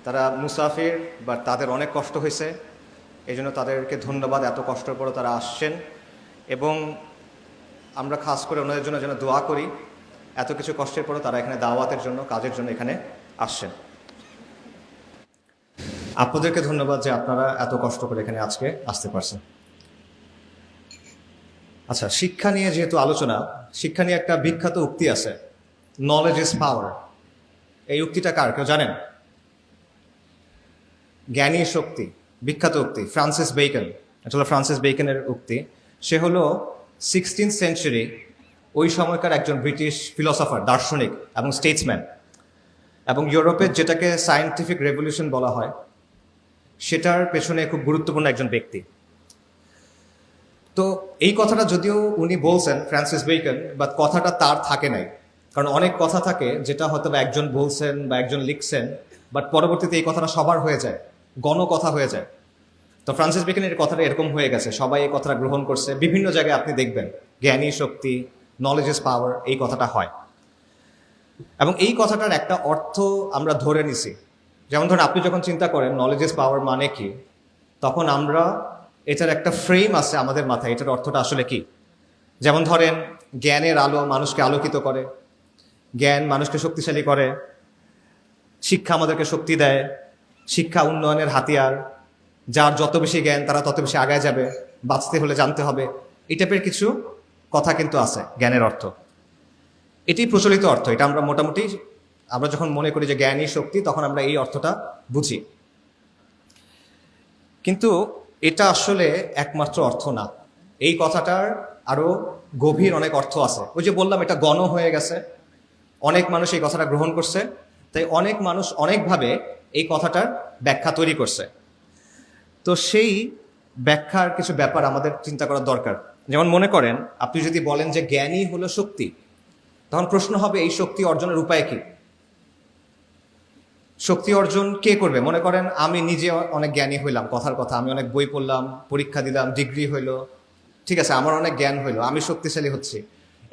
তারা মুসাফির বা তাদের অনেক কষ্ট হয়েছে, এই জন্য তাদেরকে ধন্যবাদ। এত কষ্টের পরও তারা আসছেন এবং আমরা খাস করে ওনাদের জন্য যেন দোয়া করি। এত কিছু কষ্টের পরও তারা এখানে দাওয়াতের জন্য, কাজের জন্য এখানে আসছেন। আপনাদেরকে ধন্যবাদ যে আপনারা এত কষ্ট করে এখানে আজকে আসতে পারছেন। আচ্ছা, শিক্ষা নিয়ে যেহেতু আলোচনা, শিক্ষা নিয়ে একটা বিখ্যাত উক্তি আছে, নলেজ ইজ পাওয়ার। এই উক্তিটা কার, কেউ জানেন? জ্ঞানী শক্তি, বিখ্যাত উক্তি, ফ্রান্সিস বেকন। এটা হলো ফ্রান্সিস বেকনের উক্তি। সে হলো 16th সেঞ্চুরি ওই সময়কার একজন ব্রিটিশ ফিলসফার, দার্শনিক এবং স্টেটসম্যান, এবং ইউরোপের যেটাকে সায়েন্টিফিক রেভলিউশন বলা হয় সেটার পেছনে খুব গুরুত্বপূর্ণ একজন ব্যক্তি। তো এই কথাটা যদিও উনি বলছেন, ফ্রান্সিস বেকন, বাট কথাটা তার থাকে নাই। কারণ অনেক কথা থাকে যেটা হয়তো বা একজন বলছেন বা একজন লিখছেন, বাট পরবর্তীতে এই কথাটা সবার হয়ে যায়, গণকথা হয়ে যায়। তো ফ্রান্সিস বেকনের কথাটা এরকম হয়ে গেছে, সবাই এই কথাটা গ্রহণ করছে। বিভিন্ন জায়গায় আপনি দেখবেন জ্ঞানী শক্তি, নলেজ ইজ পাওয়ার, এই কথাটা হয়। এবং এই কথাটার একটা অর্থ আমরা ধরে নিছি। যেমন ধরেন, আপনি যখন চিন্তা করেন নলেজ ইজ পাওয়ার মানে কি, তখন আমরা এটার একটা ফ্রেম আছে আমাদের মাথায়, এটার অর্থটা আসলে কি। যেমন ধরেন, জ্ঞানের আলো মানুষকে আলোকিত করে, জ্ঞান মানুষকে শক্তিশালী করে, শিক্ষা আমাদেরকে শক্তি দেয়, শিক্ষা উন্নয়নের হাতিয়ার, যার যত বেশি জ্ঞান তারা তত বেশি আগায় যাবে, বাঁচতে হলে জানতে হবে, এই টাইপের কিছু কথা কিন্তু আছে জ্ঞানের অর্থ। এটি প্রচলিত অর্থ, এটা আমরা মোটামুটি, আমরা যখন মনে করি যে জ্ঞানই শক্তি, তখন আমরা এই অর্থটা বুঝি। কিন্তু এটা আসলে একমাত্র অর্থ না, এই কথাটার আরো গভীর অনেক অর্থ আছে। ওই যে বললাম, এটা গণ হয়ে গেছে, অনেক মানুষ এই কথাটা গ্রহণ করছে, তাই অনেক মানুষ অনেকভাবে এই কথাটার ব্যাখ্যা তৈরি করছে। তো সেই ব্যাখ্যার কিছু ব্যাপার আমাদের চিন্তা করা দরকার। যেমন মনে করেন, আপনি যদি বলেন যে জ্ঞানই হলো শক্তি, তখন প্রশ্ন হবে এই শক্তি অর্জনের উপায় কি। শক্তি অর্জন কে করবে? মনে করেন আমি নিজে অনেক জ্ঞানী হইলাম, কথার কথা, আমি অনেক বই পড়লাম, পরীক্ষা দিলাম, ডিগ্রি হইলো, ঠিক আছে, আমার অনেক জ্ঞান হইলো, আমি শক্তিশালী হচ্ছি।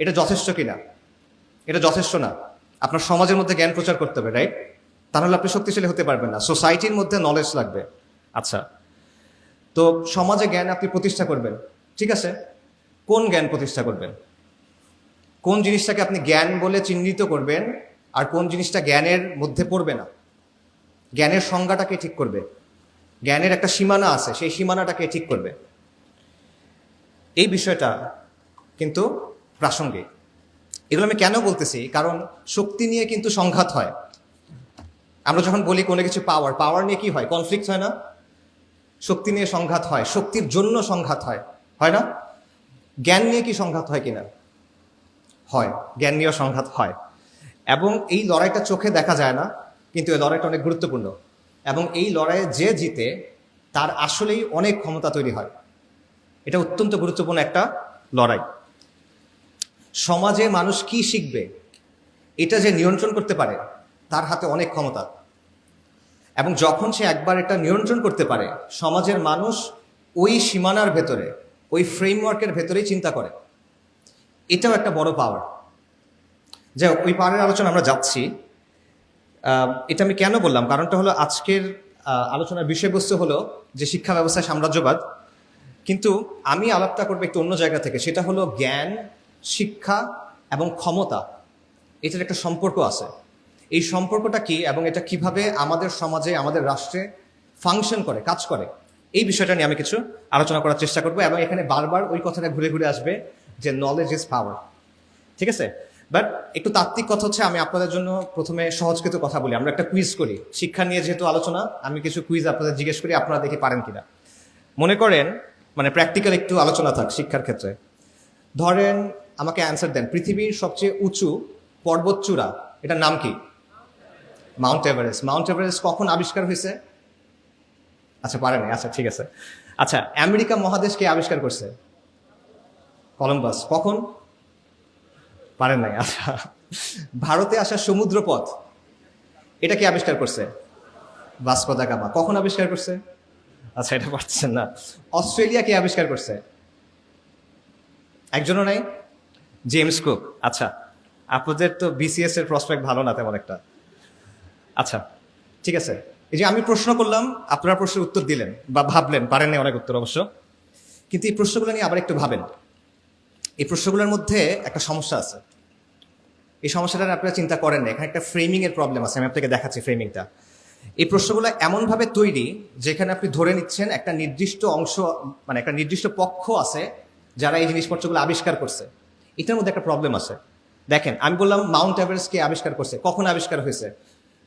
এটা যথেষ্ট কিনা? এটা যথেষ্ট না। আপনার সমাজের মধ্যে জ্ঞান প্রচার করতে হবে, রাইট? তাহলে আপনি শক্তিশালী হতে পারবেন না। সোসাইটির মধ্যে নলেজ লাগবে। আচ্ছা, তো সমাজে জ্ঞান আপনি প্রতিষ্ঠা করবেন, ঠিক আছে, কোন জ্ঞান প্রতিষ্ঠা করবেন? কোন জিনিসটাকে আপনি জ্ঞান বলে চিহ্নিত করবেন আর কোন জিনিসটা জ্ঞানের মধ্যে পড়বে না? জ্ঞানের সংজ্ঞাটাকে ঠিক করবে। জ্ঞানের একটা সীমানা আছে, সেই সীমানাটাকে ঠিক করবে। এই বিষয়টা কিন্তু প্রাসঙ্গিক। এগুলো আমি কেন বলতেছি, কারণ শক্তি নিয়ে কিন্তু সংঘাত হয়। আমরা যখন বলি কোনো কিছু পাওয়ার, পাওয়ার নিয়ে কি হয়? কনফ্লিক্ট হয় না? শক্তি নিয়ে সংঘাত হয়, শক্তির জন্য সংঘাত হয়, হয় না? জ্ঞান নিয়ে কি সংঘাত হয় কিনা? হয়, জ্ঞান নিয়েও সংঘাত হয়। এবং এই লড়াইটা চোখে দেখা যায় না, কিন্তু এই লড়াইটা অনেক গুরুত্বপূর্ণ। এবং এই লড়াইয়ে যে জিতে, তার আসলেই অনেক ক্ষমতা তৈরি হয়। এটা অত্যন্ত গুরুত্বপূর্ণ একটা লড়াই। সমাজে মানুষ কি শিখবে, এটা যে নিয়ন্ত্রণ করতে পারে, তার হাতে অনেক ক্ষমতা। এবং যখন সে একবার এটা নিয়ন্ত্রণ করতে পারে, সমাজের মানুষ ওই সীমানার ভেতরে, ওই ফ্রেমওয়ার্কের ভেতরেই চিন্তা করে। এটাও একটা বড় পাওয়ার। যাই হোক, ওই পাওয়ারের আলোচনা আমরা যাচ্ছি। এটা আমি কেন বললাম, কারণটা হলো আজকের আলোচনার বিষয়বস্তু হলো যে শিক্ষা ব্যবস্থায় সাম্রাজ্যবাদ। কিন্তু আমি আলাপটা করবো একটু অন্য জায়গা থেকে, সেটা হলো জ্ঞান, শিক্ষা এবং ক্ষমতা, এটার একটা সম্পর্ক আছে। এই সম্পর্কটা কি এবং এটা কিভাবে আমাদের সমাজে, আমাদের রাষ্ট্রে ফাংশন করে, কাজ করে, এই বিষয়টা নিয়ে আমি কিছু আলোচনা করার চেষ্টা করবো। এবং এখানে বারবার ওই কথাটা ঘুরে ঘুরে আসবে যে নলেজ ইজ পাওয়ার, ঠিক আছে? বাট একটু তাত্ত্বিক কথা হচ্ছে, আমি আপনাদের জন্য প্রথমে সহজকৃত কথা বলি। আমরা একটা কুইজ করি, শিক্ষা নিয়ে যেহেতু আলোচনা, আমি কিছু কুইজ আপনাদের জিজ্ঞেস করি, আপনারা দেখি পারেন কিনা। মনে করেন, মানে প্র্যাকটিক্যাল একটু আলোচনা থাক শিক্ষার ক্ষেত্রে। ধরেন, আমাকে অ্যান্সার দেন, পৃথিবীর সবচেয়ে উঁচু পর্বতচূড়া, এটার নাম কি? Mount Everest. মাউন্ট এভারেস্ট কখন আবিষ্কার হয়েছে? আচ্ছা, পারেনি, আচ্ছা ঠিক আছে। আচ্ছা, আমেরিকা মহাদেশ কে আবিষ্কার করছে? কলম্বাস। কখন? পারেন নাই, আচ্ছা। ভারতে আসা সমুদ্রপথ, এটা কি আবিষ্কার করছে? Vasco da Gama. কখন আবিষ্কার করছে? আচ্ছা, এটা পারছেন না। অস্ট্রেলিয়া কে আবিষ্কার করছে? একজনও নাই? James cook. আচ্ছা, আপনাদের তো বিসিএস এর প্রসপেক্ট ভালো না তেমন একটা। আচ্ছা, ঠিক আছে, এই যে আমি প্রশ্ন করলাম, আপনারা প্রশ্নের উত্তর দিলেন বা ভাবলেন, পারেন না অনেক উত্তর অবশ্য, কিন্তু এই প্রশ্নগুলো নিয়ে আবার একটু ভাবেন। এই প্রশ্নগুলোর মধ্যে একটা সমস্যা আছে। এই সমস্যাটা আপনারা চিন্তা করেন না, এখানে একটা ফ্রেমিং এর প্রবলেম আছে। আমি আপনাকে দেখাচ্ছি ফ্রেমিংটা। এই প্রশ্নগুলো এমনভাবে তৈরি যেখানে আপনি ধরে নিচ্ছেন একটা নির্দিষ্ট অংশ, মানে একটা নির্দিষ্ট পক্ষ আছে যারা এই জিনিসপত্রগুলো আবিষ্কার করছে। এটার মধ্যে একটা প্রবলেম আছে। দেখেন, আমি বললাম মাউন্ট এভারেস্ট কে আবিষ্কার করছে, কখন আবিষ্কার হয়েছে?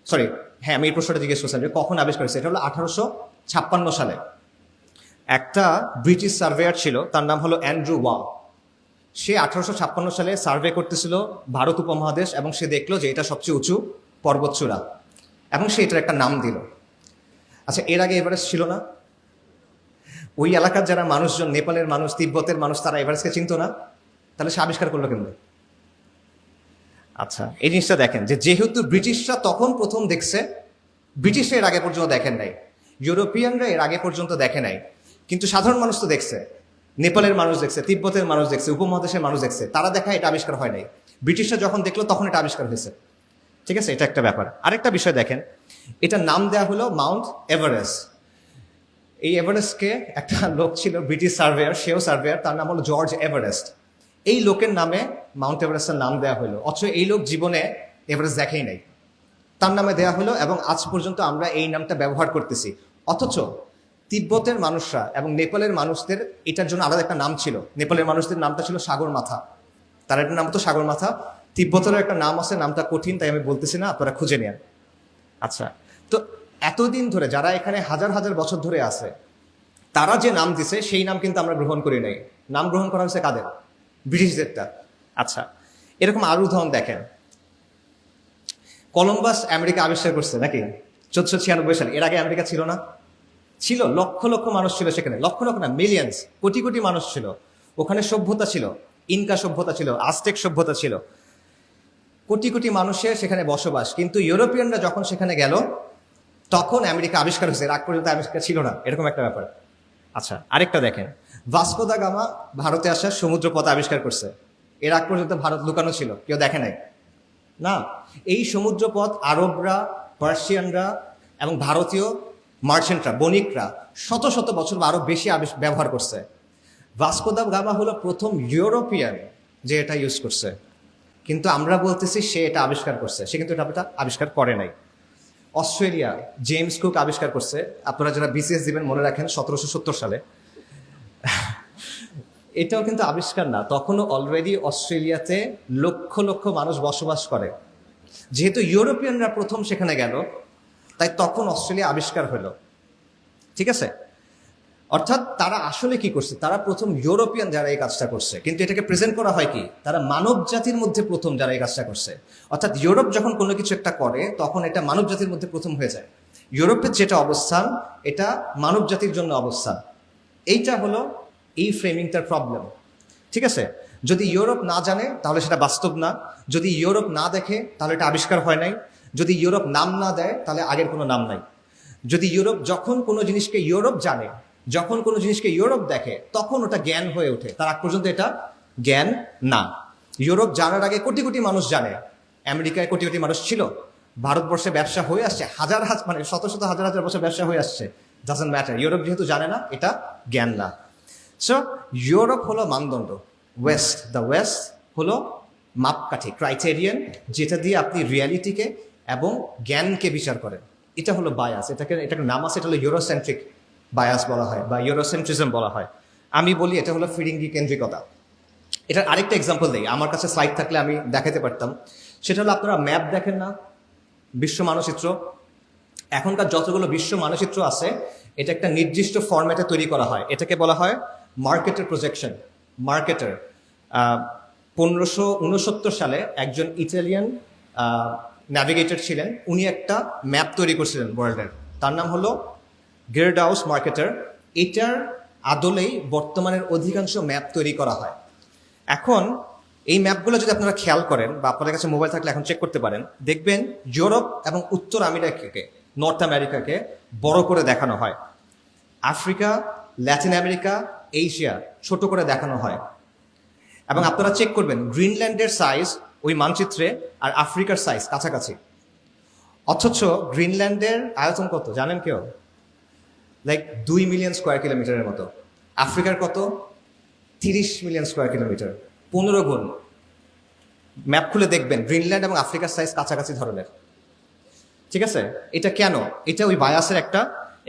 সরি, হ্যাঁ, আমি এই প্রশ্নটা জিজ্ঞেস করছিলাম যে কখন আবিষ্কার হয়েছে। এটা হলো 1856 সালে। একটা ব্রিটিশ সার্ভেয়ার ছিল, তার নাম হলো অ্যান্ড্রু ওয়াং। সে 1856 সালে সার্ভে করতেছিল ভারত উপমহাদেশ, এবং সে দেখলো যে এটা সবচেয়ে উঁচু পর্বতচূড়া, এবং সে এটার একটা নাম দিল। আচ্ছা, এর আগে এভারেস্ট ছিল না? ওই এলাকার যারা মানুষজন, নেপালের মানুষ, তিব্বতের মানুষ, তারা এভারেস্টকে চিনতো না? তাহলে সে আবিষ্কার করলো কেমন? আচ্ছা, এই জিনিসটা দেখেন যে যেহেতু ব্রিটিশরা তখন প্রথম দেখছে, ব্রিটিশরা এর আগে পর্যন্ত দেখেন নাই, ইউরোপিয়ানরা এর আগে পর্যন্ত দেখে নাই, কিন্তু সাধারণ মানুষ তো দেখছে। নেপালের মানুষ দেখছে, তিব্বতের মানুষ দেখছে, উপমহাদেশের মানুষ দেখছে, তারা দেখা এটা আবিষ্কার হয় নাই। ব্রিটিশরা যখন দেখলো তখন এটা আবিষ্কার হয়েছে। ঠিক আছে, এটা একটা ব্যাপার। আরেকটা বিষয় দেখেন, এটা নাম দেওয়া হলো মাউন্ট এভারেস্ট। এই এভারেস্টকে একটা লোক ছিল, ব্রিটিশ সার্ভেয়ার, সেও সার্ভেয়ার, তার নাম হলো জর্জ এভারেস্ট। এই লোকের নামে মাউন্ট এভারেস্টের নাম দেওয়া হলো, অথচ এই লোক জীবনে এভারেস্ট দেখেই নাই, তার নামে দেওয়া হলো, এবং আজ পর্যন্ত আমরা এই নামটা ব্যবহার করতেছি। অথচ তিব্বতের মানুষরা এবং নেপালের মানুষদের এটার জন্য আলাদা একটা নাম ছিল। নেপালের মানুষদের নামটা ছিল সাগর মাথা, তার একটা নাম তো সাগর মাথা। তিব্বতেরও একটা নাম আছে, নামটা কঠিন, তাই আমি বলতেছি না, আপনারা খুঁজে নেন। আচ্ছা, তো এতদিন ধরে যারা এখানে হাজার হাজার বছর ধরে আছে, তারা যে নাম দিছে সেই নাম কিন্তু আমরা গ্রহণ করি নাই। নাম গ্রহণ করা হয়েছে কাদের? ব্রিটিশদেরটা। আচ্ছা, এরকম আরো উদাহরণ দেখেন। কলম্বাস আমেরিকা আবিষ্কার করছে নাকি 1496 সালে? এর আগে আমেরিকা ছিল না? ছিল, লক্ষ লক্ষ মানুষ ছিল সেখানে, লক্ষ লক্ষ না, মিলিয়ন্স, কোটি কোটি মানুষ ছিল ওখানে। সভ্যতা ছিল, ইনকা সভ্যতা ছিল, আজটেক সভ্যতা ছিল, কোটি কোটি মানুষের সেখানে বসবাস। কিন্তু ইউরোপিয়ানরা যখন সেখানে গেল তখন আমেরিকা আবিষ্কার হয়েছে, এর আগ পর্যন্ত আবিষ্কার ছিল না, এরকম একটা ব্যাপার। আচ্ছা, আরেকটা দেখেন, ভাস্কো দা গামা ভারতে আসার সমুদ্রপথ আবিষ্কার করছে। এর আগ পর্যন্ত ভারত লুকানো ছিল, কেউ দেখে নাই না। এই সমুদ্রপথ আরবরা, পার্সিয়ানরা এবং ভারতীয় মার্চেন্টরা, বণিকরা শত শত বছর বা আরো বেশি ব্যবহার করছে। ভাস্কো দা গামা হলো প্রথম ইউরোপিয়ান যে এটা ইউজ করছে, কিন্তু আমরা বলতেছি সে এটা আবিষ্কার করছে, সে কিন্তু এটা আবিষ্কার করে নাই। অস্ট্রেলিয়া জেমস কুক আবিষ্কার করছে, আপনারা যারা বিসিএস দিবেন মনে রাখেন 1770 সালে। এটাও কিন্তু আবিষ্কার না, তখনও অলরেডি অস্ট্রেলিয়াতে লক্ষ লক্ষ মানুষ বসবাস করে। যেহেতু ইউরোপিয়ানরা প্রথম সেখানে গেল, তাই তখন অস্ট্রেলিয়া আবিষ্কার হলো। ঠিক আছে, অর্থাৎ তারা আসলে কি করছে? তারা প্রথম ইউরোপিয়ান যারা এই কাজটা করছে, কিন্তু এটাকে প্রেজেন্ট করা হয় কি তারা মানব জাতির মধ্যে প্রথম যারা এই কাজটা করছে। অর্থাৎ ইউরোপ যখন কোনো কিছু একটা করে তখন এটা মানব জাতির মধ্যে প্রথম হয়ে যায়। ইউরোপের যেটা অবস্থান, এটা মানব জাতির জন্য অবস্থান। এইটা হলো এই ফ্রেমিংটার প্রবলেম। ঠিক আছে, যদি ইউরোপ না জানে তাহলে সেটা বাস্তব না, যদি ইউরোপ না দেখে তাহলে এটা আবিষ্কার হয় নাই, যদি ইউরোপ নাম না দেয় তাহলে আগের কোনো নাম নাই। যদি ইউরোপ যখন কোনো জিনিসকে ইউরোপ জানে, যখন কোনো জিনিসকে ইউরোপ দেখে, তখন ওটা জ্ঞান হয়ে ওঠে, তার আগ পর্যন্ত এটা জ্ঞান না। ইউরোপ জানার আগে কোটি কোটি মানুষ জানে, আমেরিকায় কোটি কোটি মানুষ ছিল, ভারতবর্ষে ব্যবসা হয়ে আসছে হাজার হাজার, মানে শত শত হাজার হাজার বছর ব্যবসা হয়ে আসছে, ডাজন্ট ম্যাটার। ইউরোপ যেহেতু জানে না, এটা জ্ঞান না। সো ইউরোপ হলো মানদণ্ড, দ্য ওয়েস্ট হলো মাপকাঠি, ক্রাইটেরিয়ান, যেটা দিয়ে আপনি রিয়ালিটিকে এবং জ্ঞানকে বিচার করেন। এটা হলো বায়াস, এটাকে নাম আছে, এটা হলো ইউরোসেন্ট্রিক বায়াস বলা হয় বা ইউরোসেন্ট্রিজম বলা হয়। আমি বলি এটা হলো ফিরিঙ্গি কেন্দ্রিকতা। এটার আরেকটা এক্সাম্পল দিই, আমার কাছে স্লাইড থাকলে আমি দেখাতে পারতাম। সেটা হলো, আপনারা ম্যাপ দেখেন না, বিশ্ব মানচিত্র, এখনকার যতগুলো বিশ্ব মানচিত্র আছে এটা একটা নির্দিষ্ট ফরম্যাটে তৈরি করা হয়, এটাকে বলা হয় মার্কেটের প্রজেকশন। মার্কেটার 1569 সালে একজন ইটালিয়ান ন্যাভিগেটর ছিলেন, উনি একটা ম্যাপ তৈরি করছিলেন ওয়ার্ল্ডের, তার নাম হলো গেরডাউস মার্কেটার। এটার আদলেই বর্তমানের অধিকাংশ ম্যাপ তৈরি করা হয়। এখন এই ম্যাপগুলো যদি আপনারা খেয়াল করেন বা আপনাদের কাছে মোবাইল থাকলে এখন চেক করতে পারেন, দেখবেন ইউরোপ এবং উত্তর আমেরিকাকে, নর্থ আমেরিকাকে বড় করে দেখানো হয়, আফ্রিকা, ল্যাটিন আমেরিকা, এশিয়া ছোট করে দেখানো হয়। এবং আপনারা চেক করবেন গ্রিনল্যান্ডের সাইজ ওই মানচিত্রে আর আফ্রিকার সাইজ কাছাকাছি। অথচ গ্রিনল্যান্ডের আয়তন কত জানেন কেউ? লাইক 2 মিলিয়ন স্কোয়ার কিলোমিটারের মতো। আফ্রিকার কত? 30 মিলিয়ন স্কোয়ার কিলোমিটার, 15 গুণ। ম্যাপ খুলে দেখবেন গ্রিনল্যান্ড এবং আফ্রিকার সাইজ কাছাকাছি ধরনের। ঠিক আছে, এটা কেন? এটা ওই বায়াসের একটা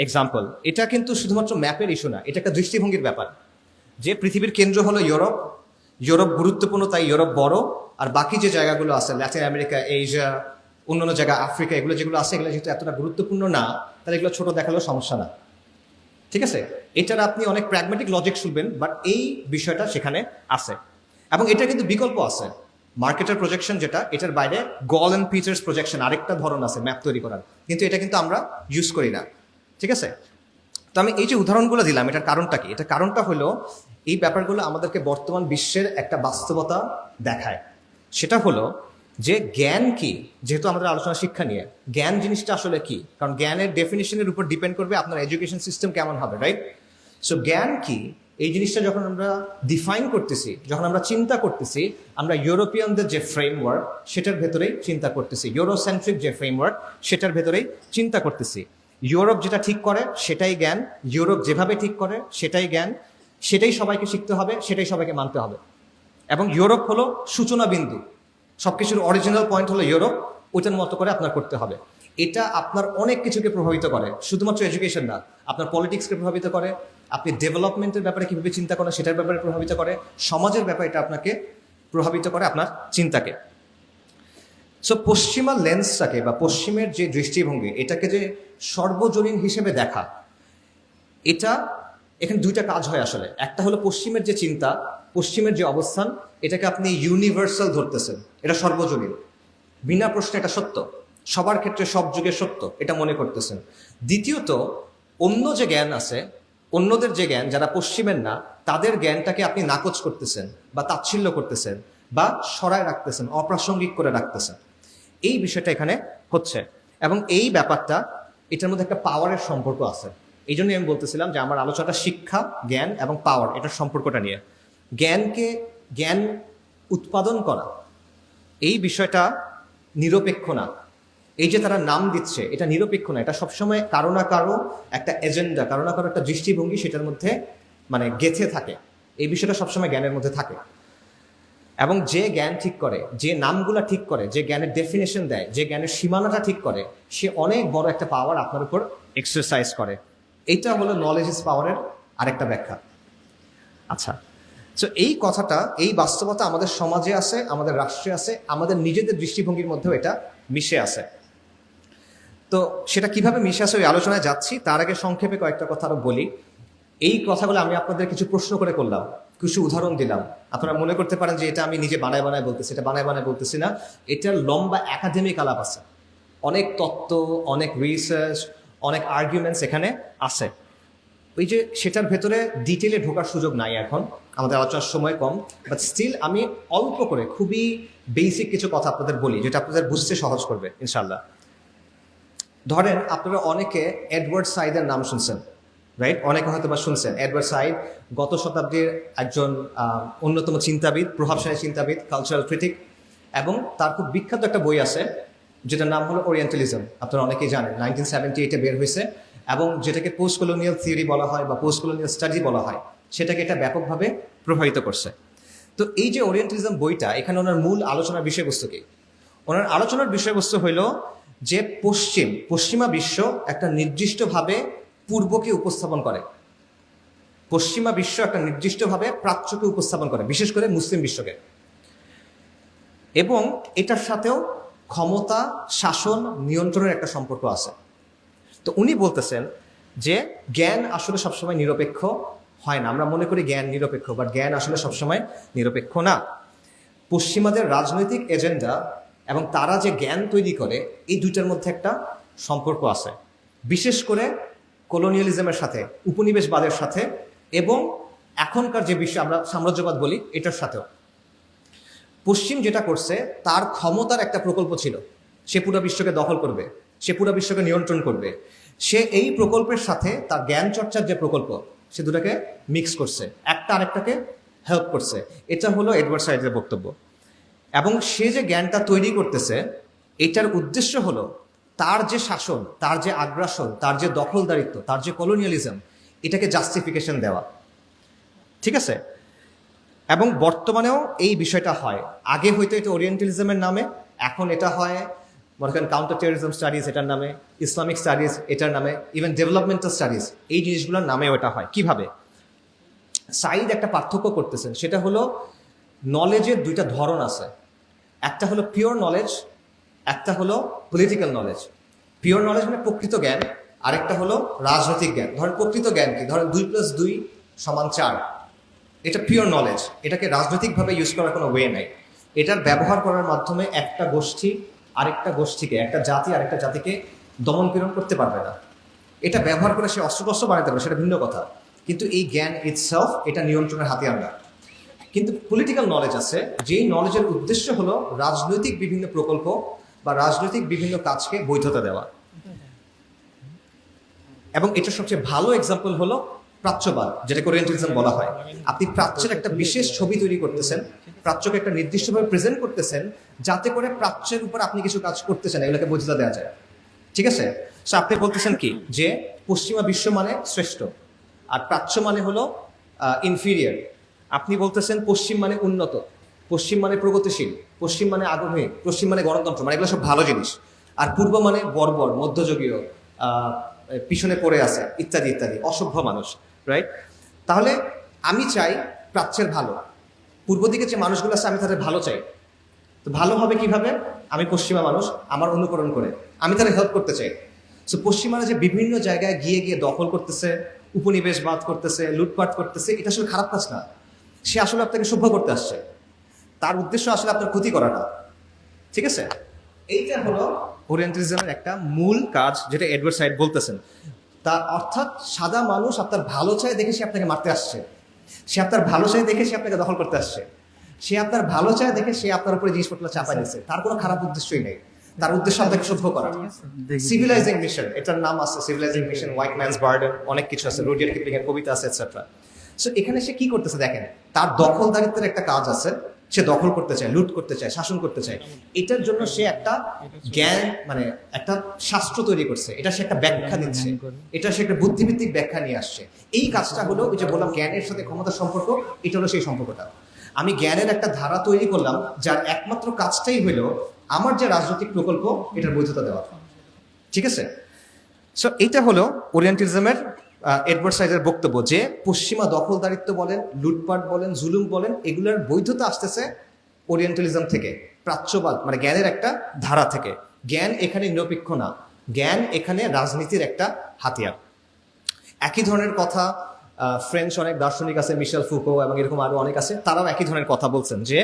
এক্সাম্পল। এটা কিন্তু শুধুমাত্র ম্যাপের ইস্যু না, এটা একটা দৃষ্টিভঙ্গির ব্যাপার। যে পৃথিবীর কেন্দ্র হলো ইউরোপ, ইউরোপ গুরুত্বপূর্ণ তাই ইউরোপ বড়, আর বাকি যে জায়গাগুলো আছে ল্যাটিন আমেরিকা, এশিয়া, অন্যান্য জায়গা আফ্রিকা, এগুলো যেগুলো আছে এগুলো যেহেতু এতটা গুরুত্বপূর্ণ না, তাহলে এগুলো ছোট দেখালেও সমস্যা না। ঠিক আছে, এটার আপনি অনেক প্র্যাগমেটিক লজিক শুনবেন, বাট এই বিষয়টা সেখানে আছে। এবং এটা কিন্তু বিকল্প আছে, মার্কেটের প্রজেকশন যেটা, এটার বাইরে গল অ্যান্ড পিটার্স প্রজেকশন আরেকটা ধরন আছে ম্যাপ তৈরি করার, কিন্তু এটা কিন্তু আমরা ইউজ করি না। ঠিক আছে, তো আমি এই যে উদাহরণগুলো দিলাম, এটার কারণটা কি? এটার কারণটা হলো এই ব্যাপারগুলো আমাদেরকে বর্তমান বিশ্বের একটা বাস্তবতা দেখায়। সেটা হলো যে জ্ঞান কি, যেহেতু আমাদের আলোচনা শিক্ষা নিয়ে, জ্ঞান জিনিসটা আসলে কি? কারণ জ্ঞানের ডেফিনিশনের উপর ডিপেন্ড করবে আপনার এডুকেশন সিস্টেম কেমন হবে, রাইট? সো জ্ঞান কি এই জিনিসটা যখন আমরা ডিফাইন করতেছি, যখন আমরা চিন্তা করতেছি, আমরা ইউরোপিয়ানদের যে ফ্রেমওয়ার্ক সেটার ভেতরেই চিন্তা করতেছি, ইউরোসেন্ট্রিক যে ফ্রেমওয়ার্ক সেটার ভেতরেই চিন্তা করতেছি। ইউরোপ যেটা ঠিক করে সেটাই জ্ঞান, ইউরোপ যেভাবে ঠিক করে সেটাই জ্ঞান, সেটাই সবাইকে শিখতে হবে, সেটাই সবাইকে মানতে হবে। এবং ইউরোপ হলো সূচনা বিন্দু, সবকিছুর অরিজিনাল পয়েন্ট হলো ইউরোপ, ওইটার মতো করে আপনার করতে হবে। এটা আপনার অনেক কিছুকে প্রভাবিত করে, শুধুমাত্র এডুকেশন না, আপনার পলিটিক্সকে প্রভাবিত করে, আপনি ডেভেলপমেন্টের ব্যাপারে কীভাবে চিন্তা করেন সেটার ব্যাপারে প্রভাবিত করে, সমাজের ব্যাপারে এটা আপনাকে প্রভাবিত করে, আপনার চিন্তাকে। সো পশ্চিমা লেন্সটাকে বা পশ্চিমের যে দৃষ্টিভঙ্গি, এটাকে যে সর্বজনীন হিসেবে দেখা, এটা এখানে দুইটা কাজ হয় আসলে। একটা হলো পশ্চিমের যে চিন্তা, পশ্চিমের যে অবস্থান, এটাকে আপনি ইউনিভার্সাল ধরতেছেন, এটা সর্বজনীন, বিনা প্রশ্নে এটা সত্য, সবার ক্ষেত্রে সব যুগে সত্য, এটা মনে করতেছেন। দ্বিতীয়ত, অন্য যে জ্ঞান আছে, অন্যদের যে জ্ঞান যারা পশ্চিমের না, তাদের জ্ঞানটাকে আপনি নাকচ করতেছেন বা তাচ্ছিল্য করতেছেন বা সরায় রাখতেছেন, অপ্রাসঙ্গিক করে রাখতেছেন। এই বিষয়টা এখানে হচ্ছে। এবং এই ব্যাপারটা, এটার মধ্যে একটা পাওয়ারের সম্পর্ক আছে। এই জন্যই আমি বলতেছিলাম যে আমার আলোচনাটা শিক্ষা, জ্ঞান এবং পাওয়ার, এটার সম্পর্কটা নিয়ে। জ্ঞান উৎপাদন করা, এই বিষয়টা নিরপেক্ষ না। এই যে তারা নাম দিচ্ছে, এটা নিরপেক্ষ না, এটা সবসময় কারো না কারো একটা এজেন্ডা, কারো না কারো একটা দৃষ্টিভঙ্গি সেটার মধ্যে মানে গেঁথে থাকে। এই বিষয়টা সবসময় জ্ঞানের মধ্যে থাকে। এবং যে জ্ঞান ঠিক করে, যে নামগুলা ঠিক করে, যে জ্ঞানের ডেফিনেশন দেয়, যে জ্ঞানের সীমানাটা ঠিক করে, সে অনেক বড় একটা পাওয়ার আপনার উপর এক্সারসাইজ করে। এইটা হলো নলেজ ইজ পাওয়ারের আরেকটা ব্যাখ্যা। আচ্ছা, তো এই কথাটা, এই বাস্তবতা আমাদের সমাজে আছে, আমাদের রাষ্ট্রে আছে, আমাদের নিজেদের দৃষ্টিভঙ্গির মধ্যেও এটা মিশে আছে। তো সেটা কিভাবে মিশে আছে ওই আলোচনায় যাচ্ছি, তার আগে সংক্ষেপে কয়েকটা কথা আরো বলি। এই কথাগুলো আমি আপনাদের কিছু প্রশ্ন করে করলাম, কিছু উদাহরণ দিলাম। আপনারা মনে করতে পারেন যে এটা আমি নিজে বানায় বানায় বলতেছি, এটা বানায় বানায় বলতেছি না, এটার লম্বা একাডেমিক আলাপ আছে, অনেক তত্ত্ব, অনেক রিসার্চ, অনেক আর্গুমেন্টস এখানে আছে। ওই যে সেটার ভেতরে ডিটেলে ঢোকার সুযোগ নাই এখন, আমাদের আলোচনার সময় কম, বাট স্টিল আমি অল্প করে খুবই বেসিক কিছু কথা আপনাদের বলি, যেটা আপনাদের বুঝতে সহজ করবে ইনশাল্লাহ। ধরেন আপনারা অনেকে এডওয়ার্ড সাইদের নাম শুনছেন, রাইট? অনেকে হয়তো বা শুনছেন। এডওয়ার্ড সাইদ গত শতাব্দীর একজন অন্যতম চিন্তাবিদ, প্রভাবশালী চিন্তাবিদ, কালচারাল ক্রিটিক, এবং তার খুব বিখ্যাত একটা বই আছে যেটার নাম হলো ওরিয়েন্টালিজম। আপনারা অনেকেই জানেন, 1978-এ বের হয়েছে, এবং যেটাকে পোস্ট কলোনিয়াল থিওরি বলা হয় বা পোস্ট কলোনিয়াল স্টাডি বলা হয়, সেটাকে এটা ব্যাপকভাবে প্রভাবিত করছে। তো এই যে ওরিয়েন্টালিজম বইটা, এখানে ওনার মূল আলোচনার বিষয়বস্তু কি? ওনার আলোচনার বিষয়বস্তু হইল যে পশ্চিমা বিশ্ব একটা নির্দিষ্টভাবে পূর্বকে উপস্থাপন করে, পশ্চিমা বিশ্ব একটা নির্দিষ্টভাবে প্রাচ্যকে উপস্থাপন করে, বিশেষ করে মুসলিম বিশ্বকে, এবং এটার সাথেও ক্ষমতা, শাসন, নিয়ন্ত্রণের একটা সম্পর্ক আছে। তো উনি বলতেছেন যে জ্ঞান আসলে সবসময় নিরপেক্ষ হয় না। আমরা মনে করি জ্ঞান নিরপেক্ষ, বাট জ্ঞান আসলে সবসময় নিরপেক্ষ না। পশ্চিমাদের রাজনৈতিক এজেন্ডা এবং তারা যে জ্ঞান তৈরি করে, এই দুইটার মধ্যে একটা সম্পর্ক আছে, বিশেষ করে কলোনিয়ালিজমের সাথে, উপনিবেশবাদের সাথে, এবং এখনকার যে বিশ্ব আমরা সাম্রাজ্যবাদ বলি, এটার সাথেও। পশ্চিম যেটা করছে, তার ক্ষমতার একটা প্রকল্প ছিল, সে পুরো বিশ্বকে দখল করবে, সে পুরো বিশ্বকে নিয়ন্ত্রণ করবে। সে এই প্রকল্পের সাথে তার জ্ঞান চর্চার যে প্রকল্প, সে দুটাকে মিক্স করছে, একটা আরেকটাকে হেল্প করছে। এটা হলো এডওয়ার্ড সাইডের বক্তব্য। এবং সে যে জ্ঞানটা তৈরি করতেছে, এটার উদ্দেশ্য হলো তার যে শাসন, তার যে আগ্রাসন, তার যে দখলদারিত্ব, তার যে কলোনিয়ালিজম, এটাকে জাস্টিফিকেশন দেওয়া। ঠিক আছে? এবং বর্তমানেও এই বিষয়টা হয়। আগে হয়তো এটা ওরিয়েন্টালিজমের নামে, এখন এটা হয় মনে করেন কাউন্টার টেররিজম স্টাডিজ এটার নামে, ইসলামিক স্টাডিজ এটার নামে, ইভেন ডেভেলপমেন্টাল স্টাডিজ এই জিনিসগুলোর নামেও এটা হয়। কিভাবে? সাইদ একটা পার্থক্য করতেছেন, সেটা হলো নলেজের দুইটা ধরন আছে। একটা হলো পিওর নলেজ, একটা হলো পলিটিক্যাল নলেজ। পিওর নলেজ মানে প্রকৃত জ্ঞান, আরেকটা হলো রাজনৈতিক জ্ঞান। ধরেন প্রকৃত জ্ঞান কি? ধরেন 2+2 = 4, এটা পিওর নলেজ। এটাকে রাজনৈতিকভাবে ইউজ করার কোনো ওয়ে নাই। এটার ব্যবহার করার মাধ্যমে একটা গোষ্ঠী আরেকটা গোষ্ঠীকে, একটা জাতি আরেকটা জাতিকে দমন পীড়ন করতে পারবে না। এটা ব্যবহার করে সে অস্ত্রশস্ত্র বানাতে পারবে, সেটা ভিন্ন কথা, কিন্তু এই জ্ঞান ইটসেলফ এটা নিয়ন্ত্রণের হাতিয়ার না। কিন্তু পলিটিক্যাল নলেজ আছে, যেই নলেজের উদ্দেশ্য হলো রাজনৈতিক বিভিন্ন প্রকল্প বা রাজনৈতিক বিভিন্ন কাজকে বৈধতা দেওয়া। এবং এটার সবচেয়ে ভালো এক্সাম্পল হলো প্রাচ্যবাদ, যেটাকে ওরিয়েন্টালিজম বলা হয়। আপনি প্রাচ্যের একটা বিশেষ ছবি তৈরি করতেছেন, প্রাচ্যকে একটা নির্দিষ্টভাবে প্রেজেন্ট করতেছেন, যাতে করে প্রাচ্যের উপর আপনি কিছু কাজ করতেছেন, এগুলোকে বৈধতা দেওয়া যায়। ঠিক আছে? সো আপনি বলতেছেন কি যে পশ্চিমা বিশ্ব মানে শ্রেষ্ঠ, আর প্রাচ্য মানে হলো ইনফিরিয়ার। আপনি বলতেছেন পশ্চিম মানে উন্নত, পশ্চিম মানে প্রগতিশীল, পশ্চিম মানে আগ্রহী, পশ্চিম মানে গণতন্ত্র, মানে এগুলো সব ভালো জিনিস। আর পূর্ব মানে বর্বর, মধ্যযুগীয়, পিছনে পড়ে আছে, ইত্যাদি ইত্যাদি, অসভ্য মানুষ। রাইট? তাহলে আমি চাই প্রাচ্যের ভালো, পূর্ব দিকে যে মানুষগুলো আছে আমি তাদের ভালো চাই। তো ভালো হবে কিভাবে? আমি পশ্চিমা মানুষ, আমার অনুকরণ করে আমি তাদের হেল্প করতে চাই। সো পশ্চিমারা যে বিভিন্ন জায়গায় গিয়ে গিয়ে দখল করতেছে, উপনিবেশবাদ করতেছে, লুটপাট করতেছে, এটা আসলে খারাপ কাজ না। সে আসলে আপনাকে সভ্য করতে আসছে, তার উদ্দেশ্য আসলে আপনার ক্ষতি করা না। ঠিক আছে? এইটা হলো ওরিয়েন্টালিজমের একটা মূল কাজ, যেটা এডওয়ার্ড সাইড বলতেছেন। তার অর্থাৎ সাদা মানুষ আপনার ভালো চায় দেখে সে আপনাকে মারতে আসছে, সে আপনার ভালো চায় দেখে সে আপনাকে দখল করতে আসছে, সে আপনার ভালো চায় দেখে সে আপনার উপরে জিনিসপত্র চাপাই দিচ্ছে। তার কোনো খারাপ উদ্দেশ্যই নেই, তার উদ্দেশ্য আপনাকে সভ্য করা। সিভিলাইজিং মিশন, এটার নাম আছে সিভিলাইজিং মিশন, হোয়াইট ম্যানস বার্ডেন, অনেক কিছু আছে, রুডিয়ার্ড কিপলিং এর কবিতা আছে, এটসেট্রা। সো এখানে সে কি করতেছে দেখেন, তার দখলদারিত্বের একটা কাজ আছে, সে দখল করতে চায়, লুট করতে চায়, শাসন করতে চায়। এটার জন্য সে একটা জ্ঞান, মানে একটা শাস্ত্র তৈরি করছে, এটা সে একটা ব্যাখ্যা দিচ্ছে, এটা সে একটা বুদ্ধিভিত্তিক ব্যাখ্যা নিয়ে আসছে। এই কাজটা হলো ওই যে বললাম জ্ঞানের সাথে ক্ষমতার সম্পর্ক, এটা হলো সেই সম্পর্কটা। আমি জ্ঞানের একটা ধারা তৈরি করলাম, যার একমাত্র কাজটাই হলো আমার যে রাজনৈতিক প্রকল্প এটার বৈধতা দেওয়া। ঠিক আছে? সো এইটা হলো ওরিয়েন্টালিজমের এডওয়ার্ড সাইডের বক্তব্য, যে পশ্চিমা দখলদারিত্ব বলেন, লুটপাট বলেন, জুলুম বলেন, এগুলোর বৈধতা আসতেছে ওরিয়েন্টালিজম থেকে, প্রাচ্যবাদ মানে জ্ঞানের একটা ধারা থেকে। জ্ঞান এখানে নিরপেক্ষ না, জ্ঞান এখানে রাজনীতির একটা হাতিয়ার। একই ধরনের কথা ফ্রেঞ্চ অনেক দার্শনিক আছে, মিশেল ফুকো এবং এরকম আরো অনেক আছে, তারাও একই ধরনের কথা বলছেন যে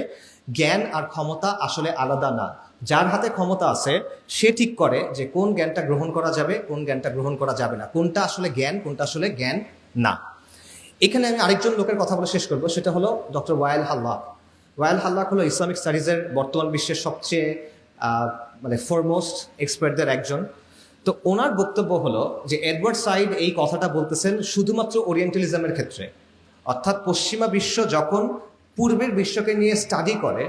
জ্ঞান আর ক্ষমতা আসলে আলাদা না। যার হাতে ক্ষমতা আছে সে ঠিক করে যে কোন জ্ঞানটা গ্রহণ করা যাবে, কোন জ্ঞানটা গ্রহণ করা যাবে না, কোনটা আসলে জ্ঞান, কোনটা আসলে জ্ঞান না। এখানে আমি আরেকজন লোকের কথা বলে শেষ করবো, সেটা হলো ডক্টর ওয়াইল হাল্লাক। ওয়াইল হাল্লাক হলো ইসলামিক স্টাডিজের বর্তমান বিশ্বের সবচেয়ে মানে ফরমোস্ট এক্সপার্টদের একজন। তো ওনার বক্তব্য হলো যে এডওয়ার্ড সাইড এই কথাটা বলতেছেন শুধুমাত্র ওরিয়েন্টালিজমের ক্ষেত্রে, অর্থাৎ পশ্চিমা বিশ্ব যখন পূর্বের বিশ্বকে নিয়ে স্টাডি করে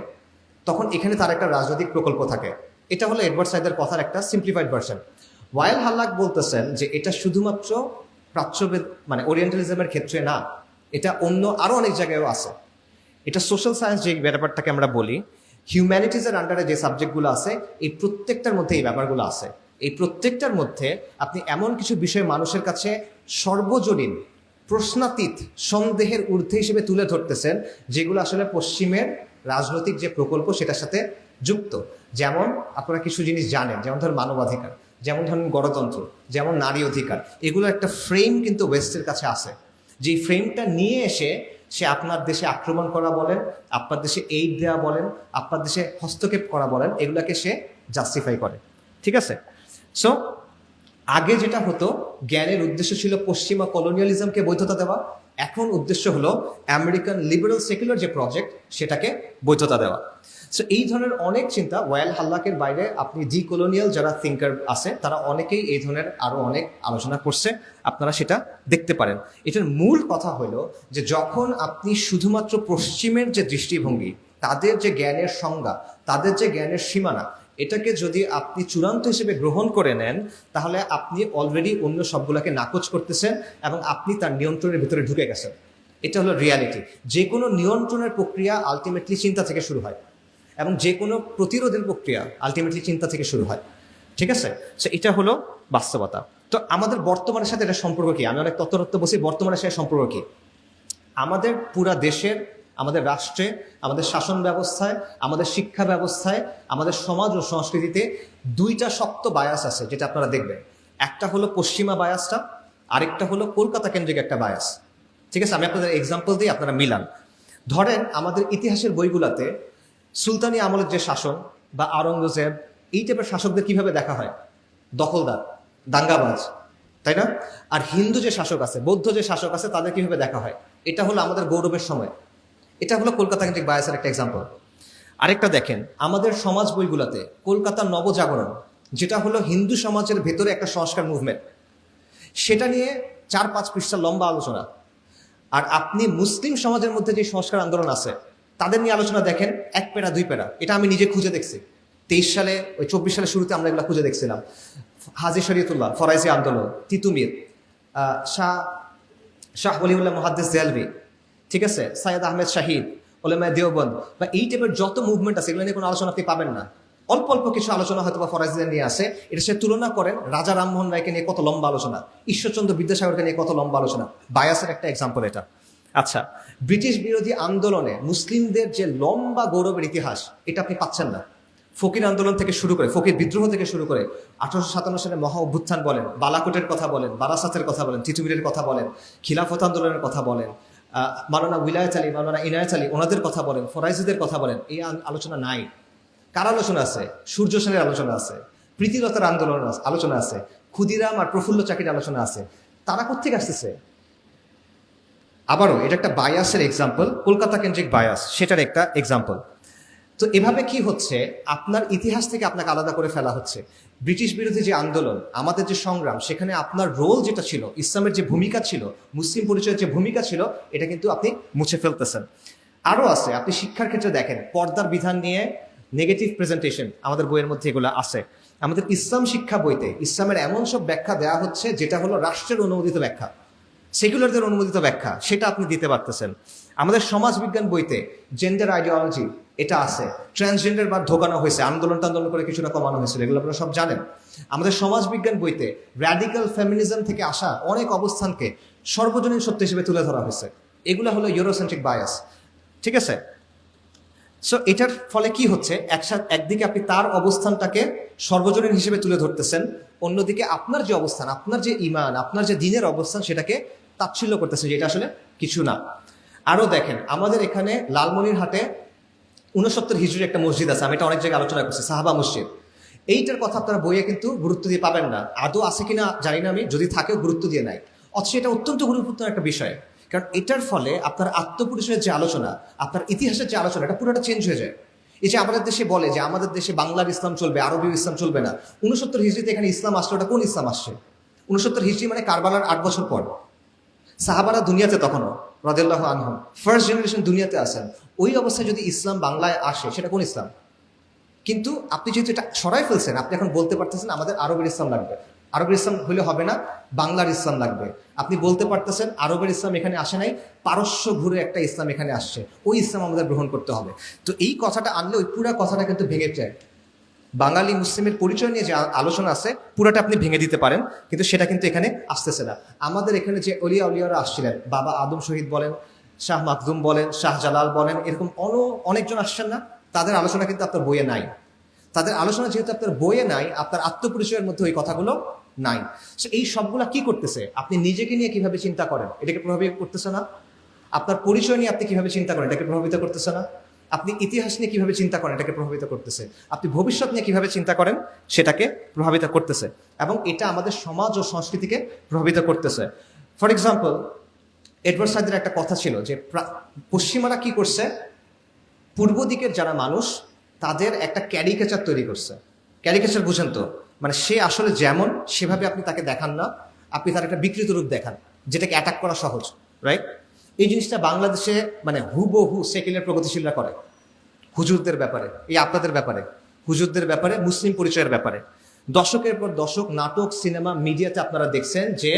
তখন এখানে তার একটা রাজনৈতিক প্রকল্প থাকে। এটা হলো এডওয়ার্ড সাইডের কথার একটা সিম্পলিফাইড ভার্সন। ওয়াইল হাল্লাক বলতেছেন যে এটা শুধুমাত্র প্রাচ্যবেদ মানে ওরিয়েন্টালিজমের ক্ষেত্রে না, এটা অন্য আরো অনেক জায়গায়ও আছে। এটা সোশ্যাল সায়েন্স যে ব্যাপারটাকে আমরা বলি, হিউম্যানিটিজের আন্ডারে যে সাবজেক্টগুলো আছে, এই প্রত্যেকটার মধ্যে এই ব্যাপারগুলো আছে। এই প্রত্যেকটার মধ্যে আপনি এমন কিছু বিষয় মানুষের কাছে সর্বজনীন, প্রশ্নাতীত, সন্দেহের ঊর্ধ্বে হিসেবে তুলে ধরতেছেন, যেগুলো আসলে পশ্চিমের রাজনৈতিক যে প্রকল্প সেটার সাথে যুক্ত। যেমন আপনারা কিছু জিনিস জানেন, যেমন ধরেন মানবাধিকার, যেমন ধরেন গণতন্ত্র, যেমন নারী অধিকার, এগুলো একটা ফ্রেম কিন্তু ওয়েস্টের কাছে আছে। যে ফ্রেমটা নিয়ে এসে সে আপনার দেশে আক্রমণ করা বলেন, আপনার দেশে এইড দেওয়া বলেন, আপনার দেশে হস্তক্ষেপ করা বলেন, এগুলাকে সে জাস্টিফাই করে। ঠিক আছে? সো আগে যেটা হতো, জ্ঞানের উদ্দেশ্য ছিল পশ্চিমা কলোনিয়ালিজমকে বৈধতা দেওয়া, এখন উদ্দেশ্য হলো আমেরিকান লিবারেল সেকুলার যে প্রজেক্ট সেটাকে বৈধতা দেওয়া। সো এই ধরনের অনেক চিন্তা, ওয়াইল হাল্লাকের বাইরে আপনি ডি কলোনিয়াল যারা থিঙ্কার আছে তারা অনেকেই এই ধরনের আরো অনেক আলোচনা করছে, আপনারা সেটা দেখতে পারেন। এটার মূল কথা হলো যে যখন আপনি শুধুমাত্র পশ্চিমের যে দৃষ্টিভঙ্গি, তাদের যে জ্ঞানের সংজ্ঞা, তাদের যে জ্ঞানের সীমানা, এটাকে যদি আপনি চূড়ান্ত হিসেবে গ্রহণ করে নেন, তাহলে আপনি অলরেডি অন্য সবগুলোকে নাকচ করতেছেন এবং আপনি তার নিয়ন্ত্রণের ভিতরে ঢুকে গেছেন। এটা হলো রিয়ালিটি। যে কোনো নিয়ন্ত্রণের প্রক্রিয়া আলটিমেটলি চিন্তা থেকে শুরু হয়, এবং যে কোনো প্রতিরোধের প্রক্রিয়া আলটিমেটলি চিন্তা থেকে শুরু হয়। ঠিক আছে? সো এটা হলো বাস্তবতা। তো আমাদের বর্তমানের সাথে এটা সম্পর্ক কি? আমি অনেক তত্ত্ব বলছি, বর্তমানের সাথে সম্পর্ক কি? আমাদের পুরা দেশের, আমাদের রাষ্ট্রে, আমাদের শাসন ব্যবস্থায়, আমাদের শিক্ষা ব্যবস্থায়, আমাদের সমাজ ও সংস্কৃতিতে দুইটা শক্ত বায়াস আছে, যেটা আপনারা দেখবেন। একটা হলো পশ্চিমা বায়াসটা, আরেকটা হলো কলকাতা কেন্দ্রিক একটা বায়াস। ঠিক আছে? আমি আপনাদের এক্সাম্পল দিই, আপনারা মিলান। ধরেন আমাদের ইতিহাসের বইগুলোতে সুলতানি আমলের যে শাসন বা আওরঙ্গজেব, এই টাইপের শাসকদের কিভাবে দেখা হয়? দখলদার, দাঙ্গাবাজ, তাই না? আর হিন্দু যে শাসক আছে, বৌদ্ধ যে শাসক আছে, তাদের কিভাবে দেখা হয়? এটা হলো আমাদের গৌরবের সময়। এটা হলো কলকাতা কেন্দ্রিক বায়াসের একটা এক্সাম্পল। আরেকটা দেখেন, আমাদের সমাজ বইগুলোতে কলকাতার নবজাগরণ, যেটা হলো হিন্দু সমাজের ভেতরে একটা সংস্কার মুভমেন্ট, সেটা নিয়ে 4-5 পৃষ্ঠা লম্বা আলোচনা। আর আপনি মুসলিম সমাজের মধ্যে যে সংস্কার আন্দোলন আছে, তাদের নিয়ে আলোচনা দেখেন 1 প্যারা 2 প্যারা। এটা আমি নিজে খুঁজে দেখছি। 23 সালে, ওই 24 সালের শুরুতে আমরা এগুলো খুঁজে দেখছিলাম। হাজী শরীয়তুল্লাহ, ফরাইজি আন্দোলন, তিতুমির, শাহ ওলিউল্লাহ মুহাদ্দিস দেলভি, ঠিক আছে, সাইয়েদ আহমেদ শাহিদ, ওলেমায়ে দেওবন্দ, বা এই টাইপের যত মুভমেন্ট আছে, এগুলো নিয়ে কোনো আলোচনা আপনি পাবেন না। অল্প অল্প কিছু আলোচনা হয়তো বা ফরাইজিদের নিয়ে আসে। এটা সে তুলনা করেন রাজা রামমোহন রায়কে নিয়ে কত লম্বা আলোচনা, ঈশ্বরচন্দ্র বিদ্যাসাগরকে নিয়ে কত লম্বা আলোচনা। বায়াসের একটা এক্সাম্পল এটা। আচ্ছা, ব্রিটিশ বিরোধী আন্দোলনে মুসলিমদের যে লম্বা গৌরবের ইতিহাস, এটা আপনি পাচ্ছেন না। ফকির আন্দোলন থেকে শুরু করে, ফকির বিদ্রোহ থেকে শুরু করে 1857 সালে মহা অভ্যুত্থান বলেন, বালাকোটের কথা বলেন, বারাসাতের কথা বলেন, তিতুমিরের কথা বলেন, খিলাফত আন্দোলনের কথা বলেন, মাওলানা উইলায়াত আলী, মাওলানা ইনায়াত আলী, ওনাদের কথা বলেন, ফরাইজিদের কথা বলেন। এই আলোচনা নাই। কার আলোচনা আছে? সূর্য সেনের আলোচনা আছে, প্রীতিলতার আন্দোলন আলোচনা আছে, ক্ষুদিরাম আর প্রফুল্ল চাকির আলোচনা আছে। তারা কোত্থেকে আসতেছে? আবারও এটা একটা বায়াসের এক্সাম্পল, কলকাতা কেন্দ্রিক বায়াস, সেটার একটা এক্সাম্পল। তো এভাবে কি হচ্ছে, আপনার ইতিহাস থেকে আপনাকে আলাদা করে ফেলা হচ্ছে। ব্রিটিশ বিরোধী যে আন্দোলন, আমাদের যে সংগ্রাম, সেখানে আপনার রোল যেটা ছিল, ইসলামের যে ভূমিকা ছিল, মুসলিম পরিচয়ের যে ভূমিকা ছিল, এটা কিন্তু আপনি মুছে ফেলতেছেন। আরও আছে, আপনি শিক্ষার ক্ষেত্রে দেখেন, পর্দার বিধান নিয়ে নেগেটিভ প্রেজেন্টেশন আমাদের বইয়ের মধ্যে এগুলো আছে। আমাদের ইসলাম শিক্ষা বইতে ইসলামের এমন সব ব্যাখ্যা দেওয়া হচ্ছে, যেটা হলো রাষ্ট্রের অনুমোদিত ব্যাখ্যা, সেকুলারদের অনুমোদিত ব্যাখ্যা, সেটা আপনি দিতে পারতেছেন। আমাদের সমাজবিজ্ঞান বইতে জেন্ডার আইডিওলজি এটা আছে, ট্রান্সজেন্ডার বা ঢোকানো হয়েছে, আন্দোলন করে কিছুটা কমানো হয়েছিল, এগুলো আপনারা সব জানেন। আমাদের সমাজবিজ্ঞান বইতে র্যাডিক্যাল ফেমিনিজম থেকে আসা অনেক অবস্থানকে সর্বজনীন সত্য হিসেবে তুলে ধরা হয়েছে। এগুলো হলো ইউরোসেন্ট্রিক বায়াস। ঠিক আছে? সো এটার ফলে কি হচ্ছে, একদিকে আপনি তার অবস্থানটাকে সর্বজনীন হিসেবে তুলে ধরতেছেন, অন্যদিকে আপনার যে অবস্থান, আপনার যে ইমান, আপনার যে দিনের অবস্থান, সেটাকে তাচ্ছিল্য করতেছেন, যেটা আসলে কিছু না। আরও দেখেন, আমাদের এখানে লালমনিরহাটে 69 হিজরি একটা মসজিদ আছে, আমি এটা অনেক জায়গায় আলোচনা করছি, সাহাবা মসজিদ। এইটার কথা আপনারা বইয়ে কিন্তু গুরুত্ব দিয়ে পাবেন না। আদৌ আছে কিনা জানি না আমি, যদি থাকেও গুরুত্ব দিয়ে নাই। অথচ এটা অত্যন্ত গুরুত্বপূর্ণ একটা বিষয়, কারণ এটার ফলে আপনার আত্মপরিচয়ের যে আলোচনা, আপনার ইতিহাসের যে আলোচনা, এটা পুরোটা চেঞ্জ হয়ে যায়। এই যে আমাদের দেশে বলে যে আমাদের দেশে বাংলার ইসলাম চলবে, আরবীয় ইসলাম চলবে না। 69 হিজরিতে এখানে ইসলাম আসছে, ওটা কোন ইসলাম আসছে? 69 হিজরি মানে কারবালার 8 বছর পর। সাহাবারা দুনিয়াতে তখনও রাদিয়াল্লাহু আনহুম ফার্স্ট জেনারেশন দুনিয়াতে আসেন। ওই অবস্থায় যদি ইসলাম বাংলায় আসে, সেটা কোন ইসলাম? কিন্তু আপনি যেহেতু এটা সরাই ফেলছেন, আপনি এখন বলতে পারতেছেন আমাদের আরবের ইসলাম লাগবে। আরবের ইসলাম হলে হবে না, বাংলার ইসলাম লাগবে। আপনি বলতে পারতেছেন আরবের ইসলাম এখানে আসে নাই, পারস্য ঘুরে একটা ইসলাম এখানে আসছে, ওই ইসলাম আমাদের গ্রহণ করতে হবে। তো এই কথাটা আনলে ওই পুরো কথাটা কিন্তু ভেঙে যায়। বাঙালি মুসলিমের পরিচয় নিয়ে যে আলোচনা আছে, পুরাটা আপনি ভেঙে দিতে পারেন, কিন্তু সেটা কিন্তু এখানে আসতেছে না। আমাদের এখানে যে অলিয়া উলিয়ারা আসছিলেন, বাবা আদম শহীদ বলেন, শাহ মাকদুম বলেন, শাহ জালাল বলেন, এরকম অনেকজন আসছেন না, তাদের আলোচনা কিন্তু আপনার বইয়ে নাই। তাদের আলোচনা যেহেতু আপনার বইয়ে নাই, আপনার আত্মপরিচয়ের মধ্যে ওই কথাগুলো নাই। সো এই সবগুলা কি করতেছে, আপনি নিজেকে নিয়ে কিভাবে চিন্তা করেন, এটাকে প্রভাবিত করতেছে না? আপনার পরিচয় নিয়ে আপনি কিভাবে চিন্তা করেন, এটাকে প্রভাবিত করতেছে না? আপনি ইতিহাস নিয়ে কিভাবে চিন্তা করেন, এটাকে প্রভাবিত করতেছে। আপনি ভবিষ্যৎ নিয়ে কিভাবে চিন্তা করেন, সেটাকে প্রভাবিত করতেছে। এবং এটা আমাদের সমাজ ও সংস্কৃতিকে প্রভাবিত করতেছে। ফর এক্সাম্পল, এডওয়ার্ড সাইদের একটা কথা ছিল যে পশ্চিমারা কি করছে, পূর্ব দিকের যারা মানুষ, তাদের একটা ক্যারিকেচার তৈরি করছে। ক্যারিকেচার বুঝেন তো, মানে সে আসলে যেমন, সেভাবে আপনি তাকে দেখান না, আপনি তার একটা বিকৃত রূপ দেখান, যেটাকে অ্যাটাক করা সহজ, রাইট? এই জিনিসটা বাংলাদেশে মানে হুবহু সেকুলার প্রগতিশীলরা করে, হুজুরদের ব্যাপারে, এই আপনাদের ব্যাপারে। হুজুরদের ব্যাপারে, মুসলিম পরিচয়ের ব্যাপারে। দশকের পর দশক নাটক, সিনেমা, মিডিয়াতে আপনারা দেখছেন যে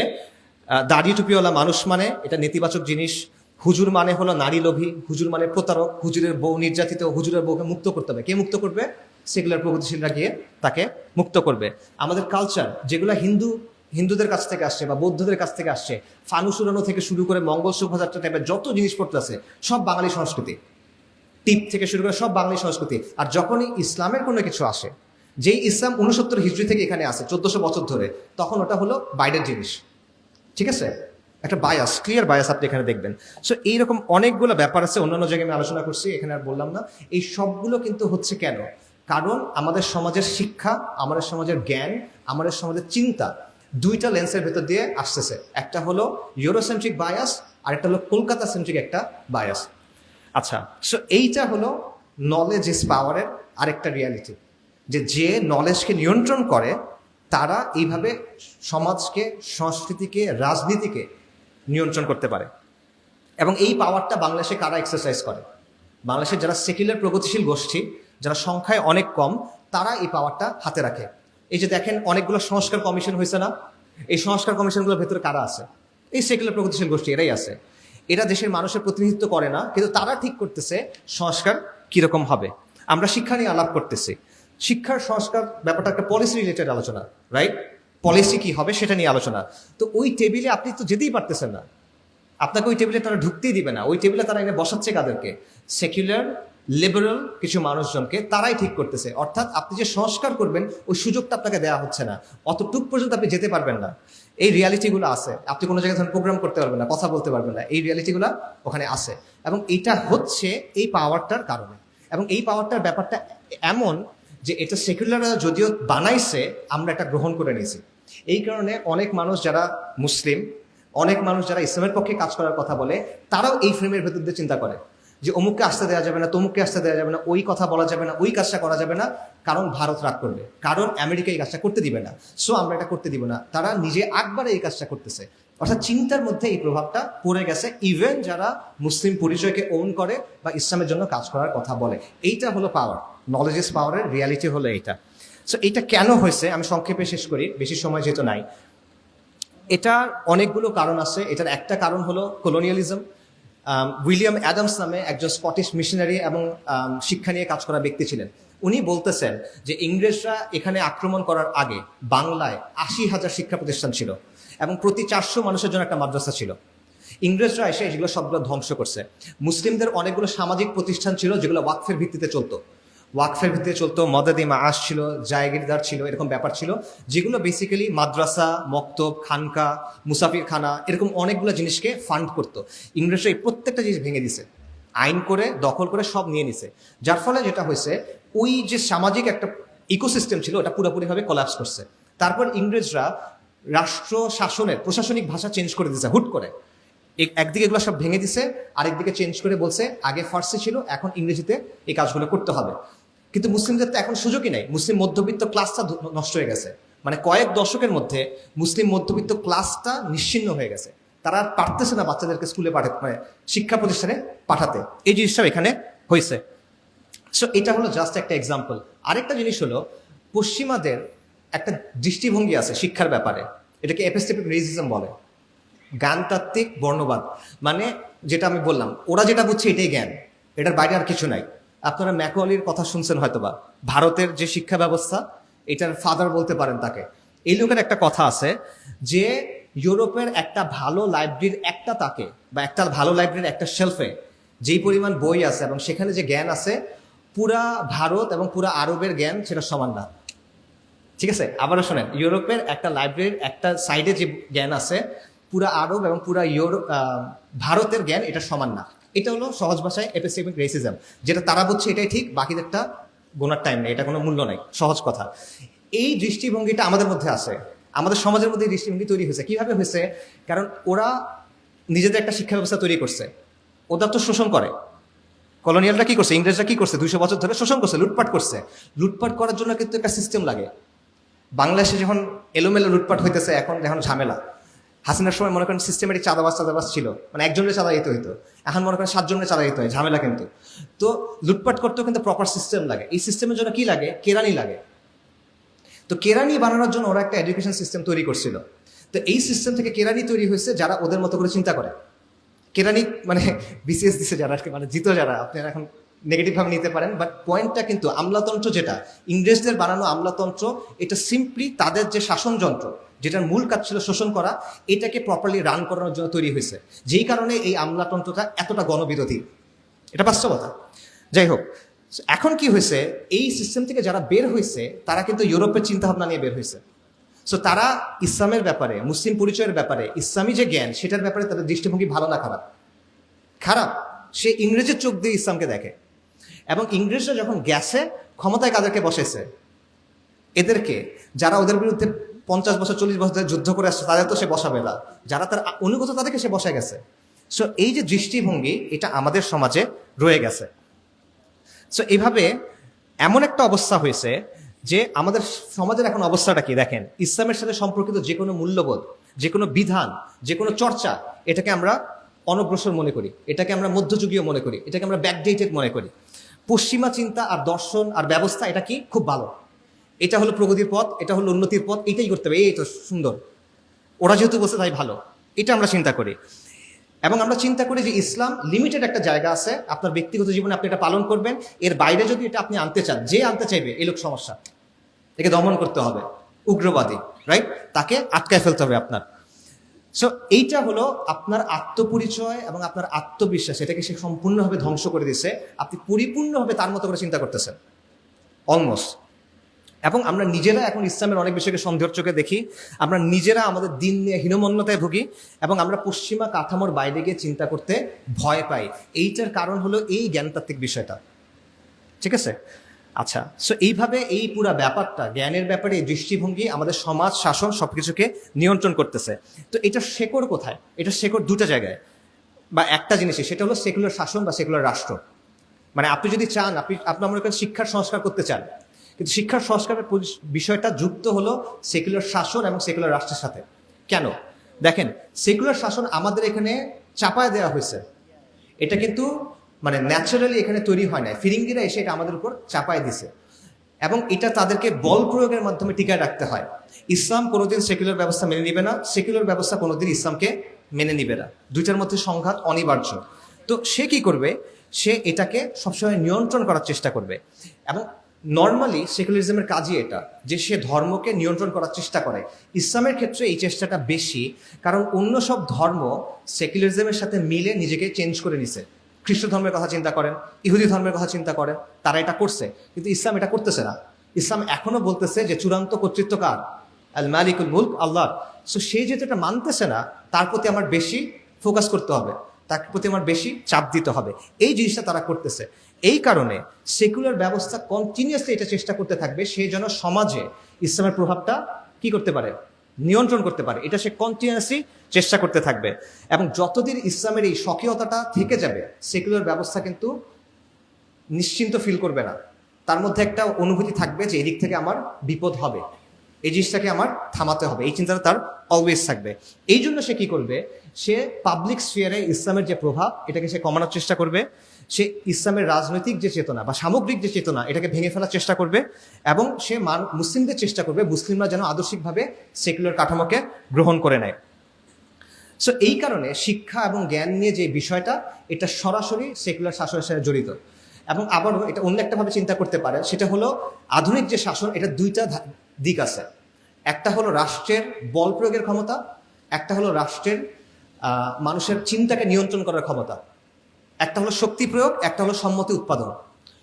দাড়ি টুপিওয়ালা মানুষ মানে এটা নেতিবাচক জিনিস, হুজুর মানে হলো নারী লোভী, হুজুর মানে প্রতারক, হুজুরের বউ নির্যাতিত, হুজুরের বউকে মুক্ত করতে হবে। কে মুক্ত করবে? সেকুলার প্রগতিশীলরা গিয়ে তাকে মুক্ত করবে। আমাদের কালচার যেগুলো হিন্দুদের কাছ থেকে আসছে বা বৌদ্ধদের কাছ থেকে আসছে, ফানুস উড়ানো থেকে শুরু করে মঙ্গল শোভাযাত্রা টাইপের যত জিনিসপত্র আছে সব বাঙালি সংস্কৃতি, টিপ থেকে শুরু করে সব বাঙালি সংস্কৃতি। আর যখনই ইসলামের কোনো কিছু আসে, যেই ইসলাম 69 হিজরি থেকে এখানে আসে 1400 বছর ধরে, তখন ওটা হলো বাইরের জিনিস। ঠিক আছে, একটা বায়াস, ক্লিয়ার বায়াস আপনি এখানে দেখবেন। সো এইরকম অনেকগুলো ব্যাপার আছে, অন্যান্য জায়গায় আমি আলোচনা করছি, এখানে আর বললাম না। এই সবগুলো কিন্তু হচ্ছে কেন? কারণ আমাদের সমাজের শিক্ষা, আমাদের সমাজের জ্ঞান, আমাদের সমাজের চিন্তা দুইটা লেন্সের ভেতর দিয়ে আসতেছে। একটা হলো ইউরোসেন্ট্রিক বায়াস, আর একটা হলো কলকাতা সেন্ট্রিক একটা বায়াস। আচ্ছা, সো এইটা হলো নলেজ ইজ পাওয়ারের আরেকটা রিয়ালিটি, যে নলেজকে নিয়ন্ত্রণ করে তারা এইভাবে সমাজকে, সংস্কৃতিকে, রাজনীতিকে নিয়ন্ত্রণ করতে পারে। এবং এই পাওয়ারটা বাংলাদেশে কারা এক্সারসাইজ করে? বাংলাদেশের যারা সেকুলার প্রগতিশীল গোষ্ঠী, যারা সংখ্যায় অনেক কম, তারা এই পাওয়ারটা হাতে রাখে। এই যে দেখেন অনেকগুলো সংস্কার কমিশন হয়েছে না, এই সংস্কার কমিশনগুলোর ভেতরে কারা আছে? এই সেকুলার প্রগতিশীল গোষ্ঠী, এরাই আছে। এরা দেশের মানুষের প্রতিনিধিত্ব করে না, কিন্তু তারা ঠিক করতেছে সংস্কার কিরকম হবে। আমরা শিক্ষা নিয়ে আলাপ করতেছি, শিক্ষার সংস্কার ব্যাপারটা একটা পলিসি রিলেটেড আলোচনা, রাইট? পলিসি কি হবে সেটা নিয়ে আলোচনা। তো ওই টেবিলে আপনি তো যেতেই পারতেছেন না, আপনাকে ওই টেবিলে তারা ঢুকতেই দিবে না। ওই টেবিলে তারা এনে বসাচ্ছে কাদেরকে? সেকুলার লিবারাল কিছু মানুষজনকে, তারাই ঠিক করতেছে। অর্থাৎ আপনি যে সংস্কার করবেন ওই সুযোগটা আপনাকে দেওয়া হচ্ছে না, অতটুক পর্যন্ত আপনি যেতে পারবেন না। এই রিয়ালিটিগুলো আছে, আপনি কোনো জায়গায় ধরুন প্রোগ্রাম করতে পারবেন না, কথা বলতে পারবেন না, এই রিয়ালিটিগুলো ওখানে আছে। এবং এটা হচ্ছে এই পাওয়ারটার কারণে। এবং এই পাওয়ারটার ব্যাপারটা এমন যে এটা সেকুলাররা যদিও বানাইছে, আমরা এটা গ্রহণ করে নিয়েছি। এই কারণে অনেক মানুষ যারা মুসলিম, অনেক মানুষ যারা ইসলামের পক্ষে কাজ করার কথা বলে, তারাও এই ফ্রেমের ভেতর দিয়ে চিন্তা করে যে অমুককে আসতে দেওয়া যাবে না, তমুককে আসতে দেওয়া যাবে না, ওই কথা বলা যাবে না, ওই কাজটা করা যাবে না, কারণ ভারত রাগ করবে, কারণ আমেরিকা এই কাজটা করতে দিবে না, সো আমরা এটা করতে দিব না। তারা নিজে একবারে এই কাজটা করতেছে। অর্থাৎ চিন্তার মধ্যে এই প্রভাবটা পড়ে গেছে, ইভেন যারা মুসলিম পরিচয়কে ওন করে বা ইসলামের জন্য কাজ করার কথা বলে। এইটা হলো পাওয়ার, নলেজ ইজ পাওয়ারের রিয়ালিটি হলো এইটা। সো এইটা কেন হয়েছে আমি সংক্ষেপে শেষ করি, বেশি সময় যেহেতু নাই। এটার অনেকগুলো কারণ আছে। এটার একটা কারণ হলো কলোনিয়ালিজম। উইলিয়াম অ্যাডামস নামে একজন স্কটিশ মিশনারি এবং শিক্ষা নিয়ে কাজ করা ব্যক্তি ছিলেন। উনি বলতেছেন যে ইংরেজরা এখানে আক্রমণ করার আগে বাংলায় 80,000 শিক্ষা প্রতিষ্ঠান ছিল এবং প্রতি 400 মানুষের জন্য একটা মাদ্রাসা ছিল। ইংরেজরা এসে এগুলো সবগুলো ধ্বংস করছে। মুসলিমদের অনেকগুলো সামাজিক প্রতিষ্ঠান ছিল যেগুলো ওয়াকফের ভিত্তিতে চলতো, মদাদি মাআশ ছিল, জায়গিরদার ছিল, এরকম ব্যাপার ছিল, যেগুলো বেসিক্যালি মাদ্রাসা, মক্তব, খানকা, মুসাফির খানা, এরকম অনেকগুলো জিনিসকে ফান্ড করতো। ইংরেজরা এই প্রত্যেকটা জিনিস ভেঙে দিছে, আইন করে, দখল করে সব নিয়ে নিছে। যার ফলে যেটা হয়েছে, ওই যে সামাজিক একটা ইকোসিস্টেম ছিল ওটা পুরোপুরিভাবে কোলাপস করছে। তারপর ইংরেজরা রাষ্ট্র শাসনের প্রশাসনিক ভাষা চেঞ্জ করে দিছে হুট করে। একদিকে এগুলো সব ভেঙে দিছে, আরেকদিকে চেঞ্জ করে বলছে আগে ফার্সি ছিল, এখন ইংরেজিতে এই কাজগুলো করতে হবে। কিন্তু মুসলিমদের তো এখন সুযোগই নাই, মুসলিম মধ্যবিত্ত ক্লাসটা নষ্ট হয়ে গেছে। মানে কয়েক দশকের মধ্যে মুসলিম মধ্যবিত্ত ক্লাসটা নিশ্চিহ্ন হয়ে গেছে। তারা আর পারতেছে না বাচ্চাদেরকে স্কুলে পাঠাতে, মানে শিক্ষা প্রতিষ্ঠানে পাঠাতে। এই জিনিসটাও এখানে হয়েছে। সো এটা হলো জাস্ট একটা এক্সাম্পল। আরেকটা জিনিস হলো পশ্চিমাদের একটা দৃষ্টিভঙ্গি আছে শিক্ষার ব্যাপারে, এটাকে এপিস্টেমিক রেসিজম বলে, জ্ঞানতাত্ত্বিক বর্ণবাদ। মানে যেটা আমি বললাম, ওরা যেটা বুঝছে এটাই জ্ঞান, এটার বাইরে আর কিছু নাই। আপনারা ম্যাকওয়ালির কথা শুনছেন হয়তোবা, ভারতের যে শিক্ষা ব্যবস্থা, এটার ফাদার বলতে পারেন তাকে। এই লোকের একটা কথা আছে যে ইউরোপের একটা ভালো লাইব্রেরির একটা তাকে বা একটা ভালো লাইব্রেরির একটা শেলফে যেই পরিমাণ বই আছে এবং সেখানে যে জ্ঞান আছে, পুরা ভারত এবং পুরা আরবের জ্ঞান সেটা সমান না। ঠিক আছে, আবারও শোনেন, ইউরোপের একটা লাইব্রেরির একটা সাইডে যে জ্ঞান আছে, পুরা আরব এবং পুরা ভারতের জ্ঞান এটা সমান না। এটা হলো সহজ ভাষায় এপিস্টেমিক রেসিজম, যেটা তারা বুঝছে এটাই ঠিক, বাকিদেরটা গোনার টাইম নেই, এটা কোনো মূল্য নাই, সহজ কথা। এই দৃষ্টিভঙ্গিটা আমাদের মধ্যে আছে, আমাদের সমাজের মধ্যে এই দৃষ্টিভঙ্গি তৈরি হয়েছে। কিভাবে হয়েছে? কারণ ওরা নিজেদের একটা শিক্ষা ব্যবস্থা তৈরি করছে, ওরা তো শোষণ করে। কলোনিয়ালরা কি করছে, ইংরেজরা কি করছে, 200 বছর ধরে শোষণ করছে, লুটপাট করছে। লুটপাট করার জন্য কিন্তু একটা সিস্টেম লাগে। বাংলাদেশে যখন এলোমেলো লুটপাট হইতেছে, এখন যখন ঝামেলা, হাসিনার সময় মনে করেন সিস্টেমেটিক চাঁদাবাজ ছিল, মানে একজনের চাঁদা দিতে হইতো, এখন মনে করেন 7 জনের চাঁদা দিতে হয়, ঝামেলা কিন্তু। তো লুটপাট করতেও কিন্তু প্রপার সিস্টেম লাগে। এই সিস্টেমের জন্য কি লাগে? কেরানি লাগে। তো কেরানি বানানোর জন্য ওরা একটা এডুকেশন সিস্টেম তৈরি করছিল। তো এই সিস্টেম থেকে কেরানি তৈরি হয়েছে যারা ওদের মতো করে চিন্তা করে। কেরানি মানে বিসিএস দিছে যারা, মানে জিতো যারা, আপনারা এখন নেগেটিভ ভাবে নিতে পারেন, বাট পয়েন্টটা কিন্তু আমলাতন্ত্র যেটা ইংরেজদের বানানো আমলাতন্ত্র, এটা সিম্পলি তাদের যে শাসনযন্ত্র, যেটার মূল কাজ ছিল শোষণ করা, এটাকে প্রপারলি রান করানোর জন্য তৈরি হয়েছে। যেই কারণে এই আমলাতন্ত্রটা এতটা গণবিরোধী, এটা বাস্তবতা। যাই হোক, এখন কি হয়েছে, এই সিস্টেম থেকে যারা বের হয়েছে তারা কিন্তু ইউরোপের চিন্তাভাবনা নিয়ে বের হয়েছে। সো তারা ইসলামের ব্যাপারে, মুসলিম পরিচয়ের ব্যাপারে, ইসলামী যে জ্ঞান সেটার ব্যাপারে তাদের দৃষ্টিভঙ্গি ভালো না খারাপ? খারাপ। সে ইংরেজের চোখ দিয়ে ইসলামকে দেখে। এবং ইংরেজরা যখন গেছে, ক্ষমতায় কাদেরকে বসেছে? এদেরকে, যারা ওদের বিরুদ্ধে 50 বছর 40 বছর ধরে যুদ্ধ করে আসছে, তাদের তো সে বসাবে না। যারা তার অনুগত তাদেরকে সে বসে গেছে। সো এই যে দৃষ্টিভঙ্গি, এটা আমাদের সমাজে রয়ে গেছে। সো এইভাবে এমন একটা অবস্থা হয়েছে যে আমাদের সমাজের এখন অবস্থাটা কি দেখেন, ইসলামের সাথে সম্পর্কিত যে কোনো মূল্যবোধ, যে কোনো বিধান, যে কোনো চর্চা, এটাকে আমরা অনগ্রসর মনে করি, এটাকে আমরা মধ্যযুগীয় মনে করি, এটাকে আমরা ব্যাকডেটেড মনে করি। পশ্চিমা চিন্তা আর দর্শন আর ব্যবস্থা, এটা কি খুব ভালো, এটা হলো প্রগতির পথ, এটা হলো উন্নতির পথ, এটাই করতে হবে, এই তো সুন্দর, ওরা যেহেতু বসে তাই ভালো, এটা আমরা চিন্তা করি। এবং আমরা চিন্তা করি যে ইসলাম লিমিটেড একটা জায়গা আছে, আপনার ব্যক্তিগত জীবনে আপনি এটা পালন করবেন, এর বাইরে যদি এটা আপনি আনতে চান, যে আনতে চাইবে এই লোক সমস্যা, একে দমন করতে হবে, উগ্রবাদী, রাইট, তাকে আটকায় ফেলতে হবে আপনার। সো এইটা হলো আপনার আত্মপরিচয় এবং আপনার আত্মবিশ্বাস, এটাকে সে সম্পূর্ণভাবে ধ্বংস করে দিচ্ছে। আপনি পরিপূর্ণভাবে তার মতো করে চিন্তা করতেছেন অলমোস্ট। এবং আমরা নিজেরা এখন ইসলামের অনেক বিষয়কে সন্দেহের চোখে দেখি, আমরা নিজেরা আমাদের দিন নিয়ে হীনমন্যতায় ভুগি, এবং আমরা পশ্চিমা কাঠামোর বাইরে গিয়ে চিন্তা করতে ভয় পাই। এইটার কারণ হলো এই জ্ঞানতাত্ত্বিক বিষয়টা, ঠিক আছে? আচ্ছা, সো এইভাবে এই পুরা ব্যাপারটা, জ্ঞানের ব্যাপারে এই দৃষ্টিভঙ্গি আমাদের সমাজ, শাসন সবকিছুকে নিয়ন্ত্রণ করতেছে। তো এটা শেকড় কোথায়? এটা শেকড় দুটো জায়গায়, বা একটা জিনিসই, সেটা হলো সেকুলার শাসন বা সেকুলার রাষ্ট্র। মানে আপনি যদি চান, আপনার মনে করেন শিক্ষার সংস্কার করতে চান, কিন্তু শিক্ষার সংস্কারের বিষয়টা যুক্ত হলো সেকুলার শাসন এবং সেকুলার রাষ্ট্রের সাথে। কেন? দেখেন, সেকুলার শাসন আমাদের এখানে চাপায় দেওয়া হয়েছে, এটা কিন্তু মানে ন্যাচারালি এখানে তৈরি হয় না, ফিরিঙ্গিরা এসে এটা আমাদের উপর চাপায় দিছে, এবং এটা তাদেরকে বল প্রয়োগের মাধ্যমে টিকায় রাখতে হয়। ইসলাম কোনোদিন সেকুলার ব্যবস্থা মেনে নিবে না, সেকুলার ব্যবস্থা কোনোদিন ইসলামকে মেনে নিবে না, দুইটার মধ্যে সংঘাত অনিবার্য। তো সে কি করবে? সে এটাকে সবসময় নিয়ন্ত্রণ করার চেষ্টা করবে। এবং নর্মালি সেকুলারিজমের কাজই এটা, যে সে ধর্মকে নিয়ন্ত্রণ করার চেষ্টা করে। ইসলামের ক্ষেত্রে এই চেষ্টাটা বেশি, কারণ অন্য সব ধর্ম সেকুলারিজমের সাথে মিলে নিজেকে চেঞ্জ করে নিছে। খ্রিস্ট ধর্মের কথা চিন্তা করেন, ইহুদি ধর্মের কথা চিন্তা করেন, তারা এটা করছে, কিন্তু ইসলাম এটা করতেছে না। ইসলাম এখনো বলতেছে যে চূড়ান্ত কর্তৃত্ব কার? আল মালিকুল মুলক, আল্লাহর। সো সে যেহেতু এটা মানতেছে না, তার প্রতি আমার বেশি ফোকাস করতে হবে, তার প্রতি আমার বেশি চাপ দিতে হবে, এই জিনিসটা তারা করতেছে। এই কারণে সেকুলার ব্যবস্থা কন্টিনিউয়াসলি এটা চেষ্টা করতে থাকবে সে যেন সমাজে ইসলামের প্রভাবটা কি করতে পারে, নিয়ন্ত্রণ করতে পারে। এটা সে কন্টিনিউয়াসলি চেষ্টা করতে থাকবে, এবং যতদিন ইসলামের এই স্বকীয়তাটা থেকে যাবে, সেকুলার ব্যবস্থা কিন্তু নিশ্চিন্ত ফিল করবে না। তার মধ্যে একটা অনুভূতি থাকবে যে এদিক থেকে আমার বিপদ হবে, এই জিনিসটাকে আমার থামাতে হবে, এই চিন্তাটা তার অলওয়েজ থাকবে। এই জন্য সে কি করবে? সে পাবলিক স্ফিয়ারে ইসলামের যে প্রভাব, এটাকে সে কমানোর চেষ্টা করবে। সে ইসলামের রাজনৈতিক যে চেতনা বা সামগ্রিক যে চেতনা, এটাকে ভেঙে ফেলার চেষ্টা করবে, এবং সে মুসলিমদের চেষ্টা করবে মুসলিমরা যেন আদর্শিকভাবে সেকুলার কাঠামোকে গ্রহণ করে নেয়। সো এই কারণে শিক্ষা এবং জ্ঞান নিয়ে যে বিষয়টা, এটা সরাসরি সেকুলার শাসনের সাথে জড়িত। এবং আবারও এটা অন্য একটা ভাবে চিন্তা করতে পারে, সেটা হলো আধুনিক যে শাসন, এটা দুইটা দিক আছে। একটা হলো রাষ্ট্রের বল প্রয়োগের ক্ষমতা, একটা হলো রাষ্ট্রের মানুষের চিন্তাকে নিয়ন্ত্রণ করার ক্ষমতা। একটা হলো শক্তি প্রয়োগ, একটা হলো সম্মতি উৎপাদন।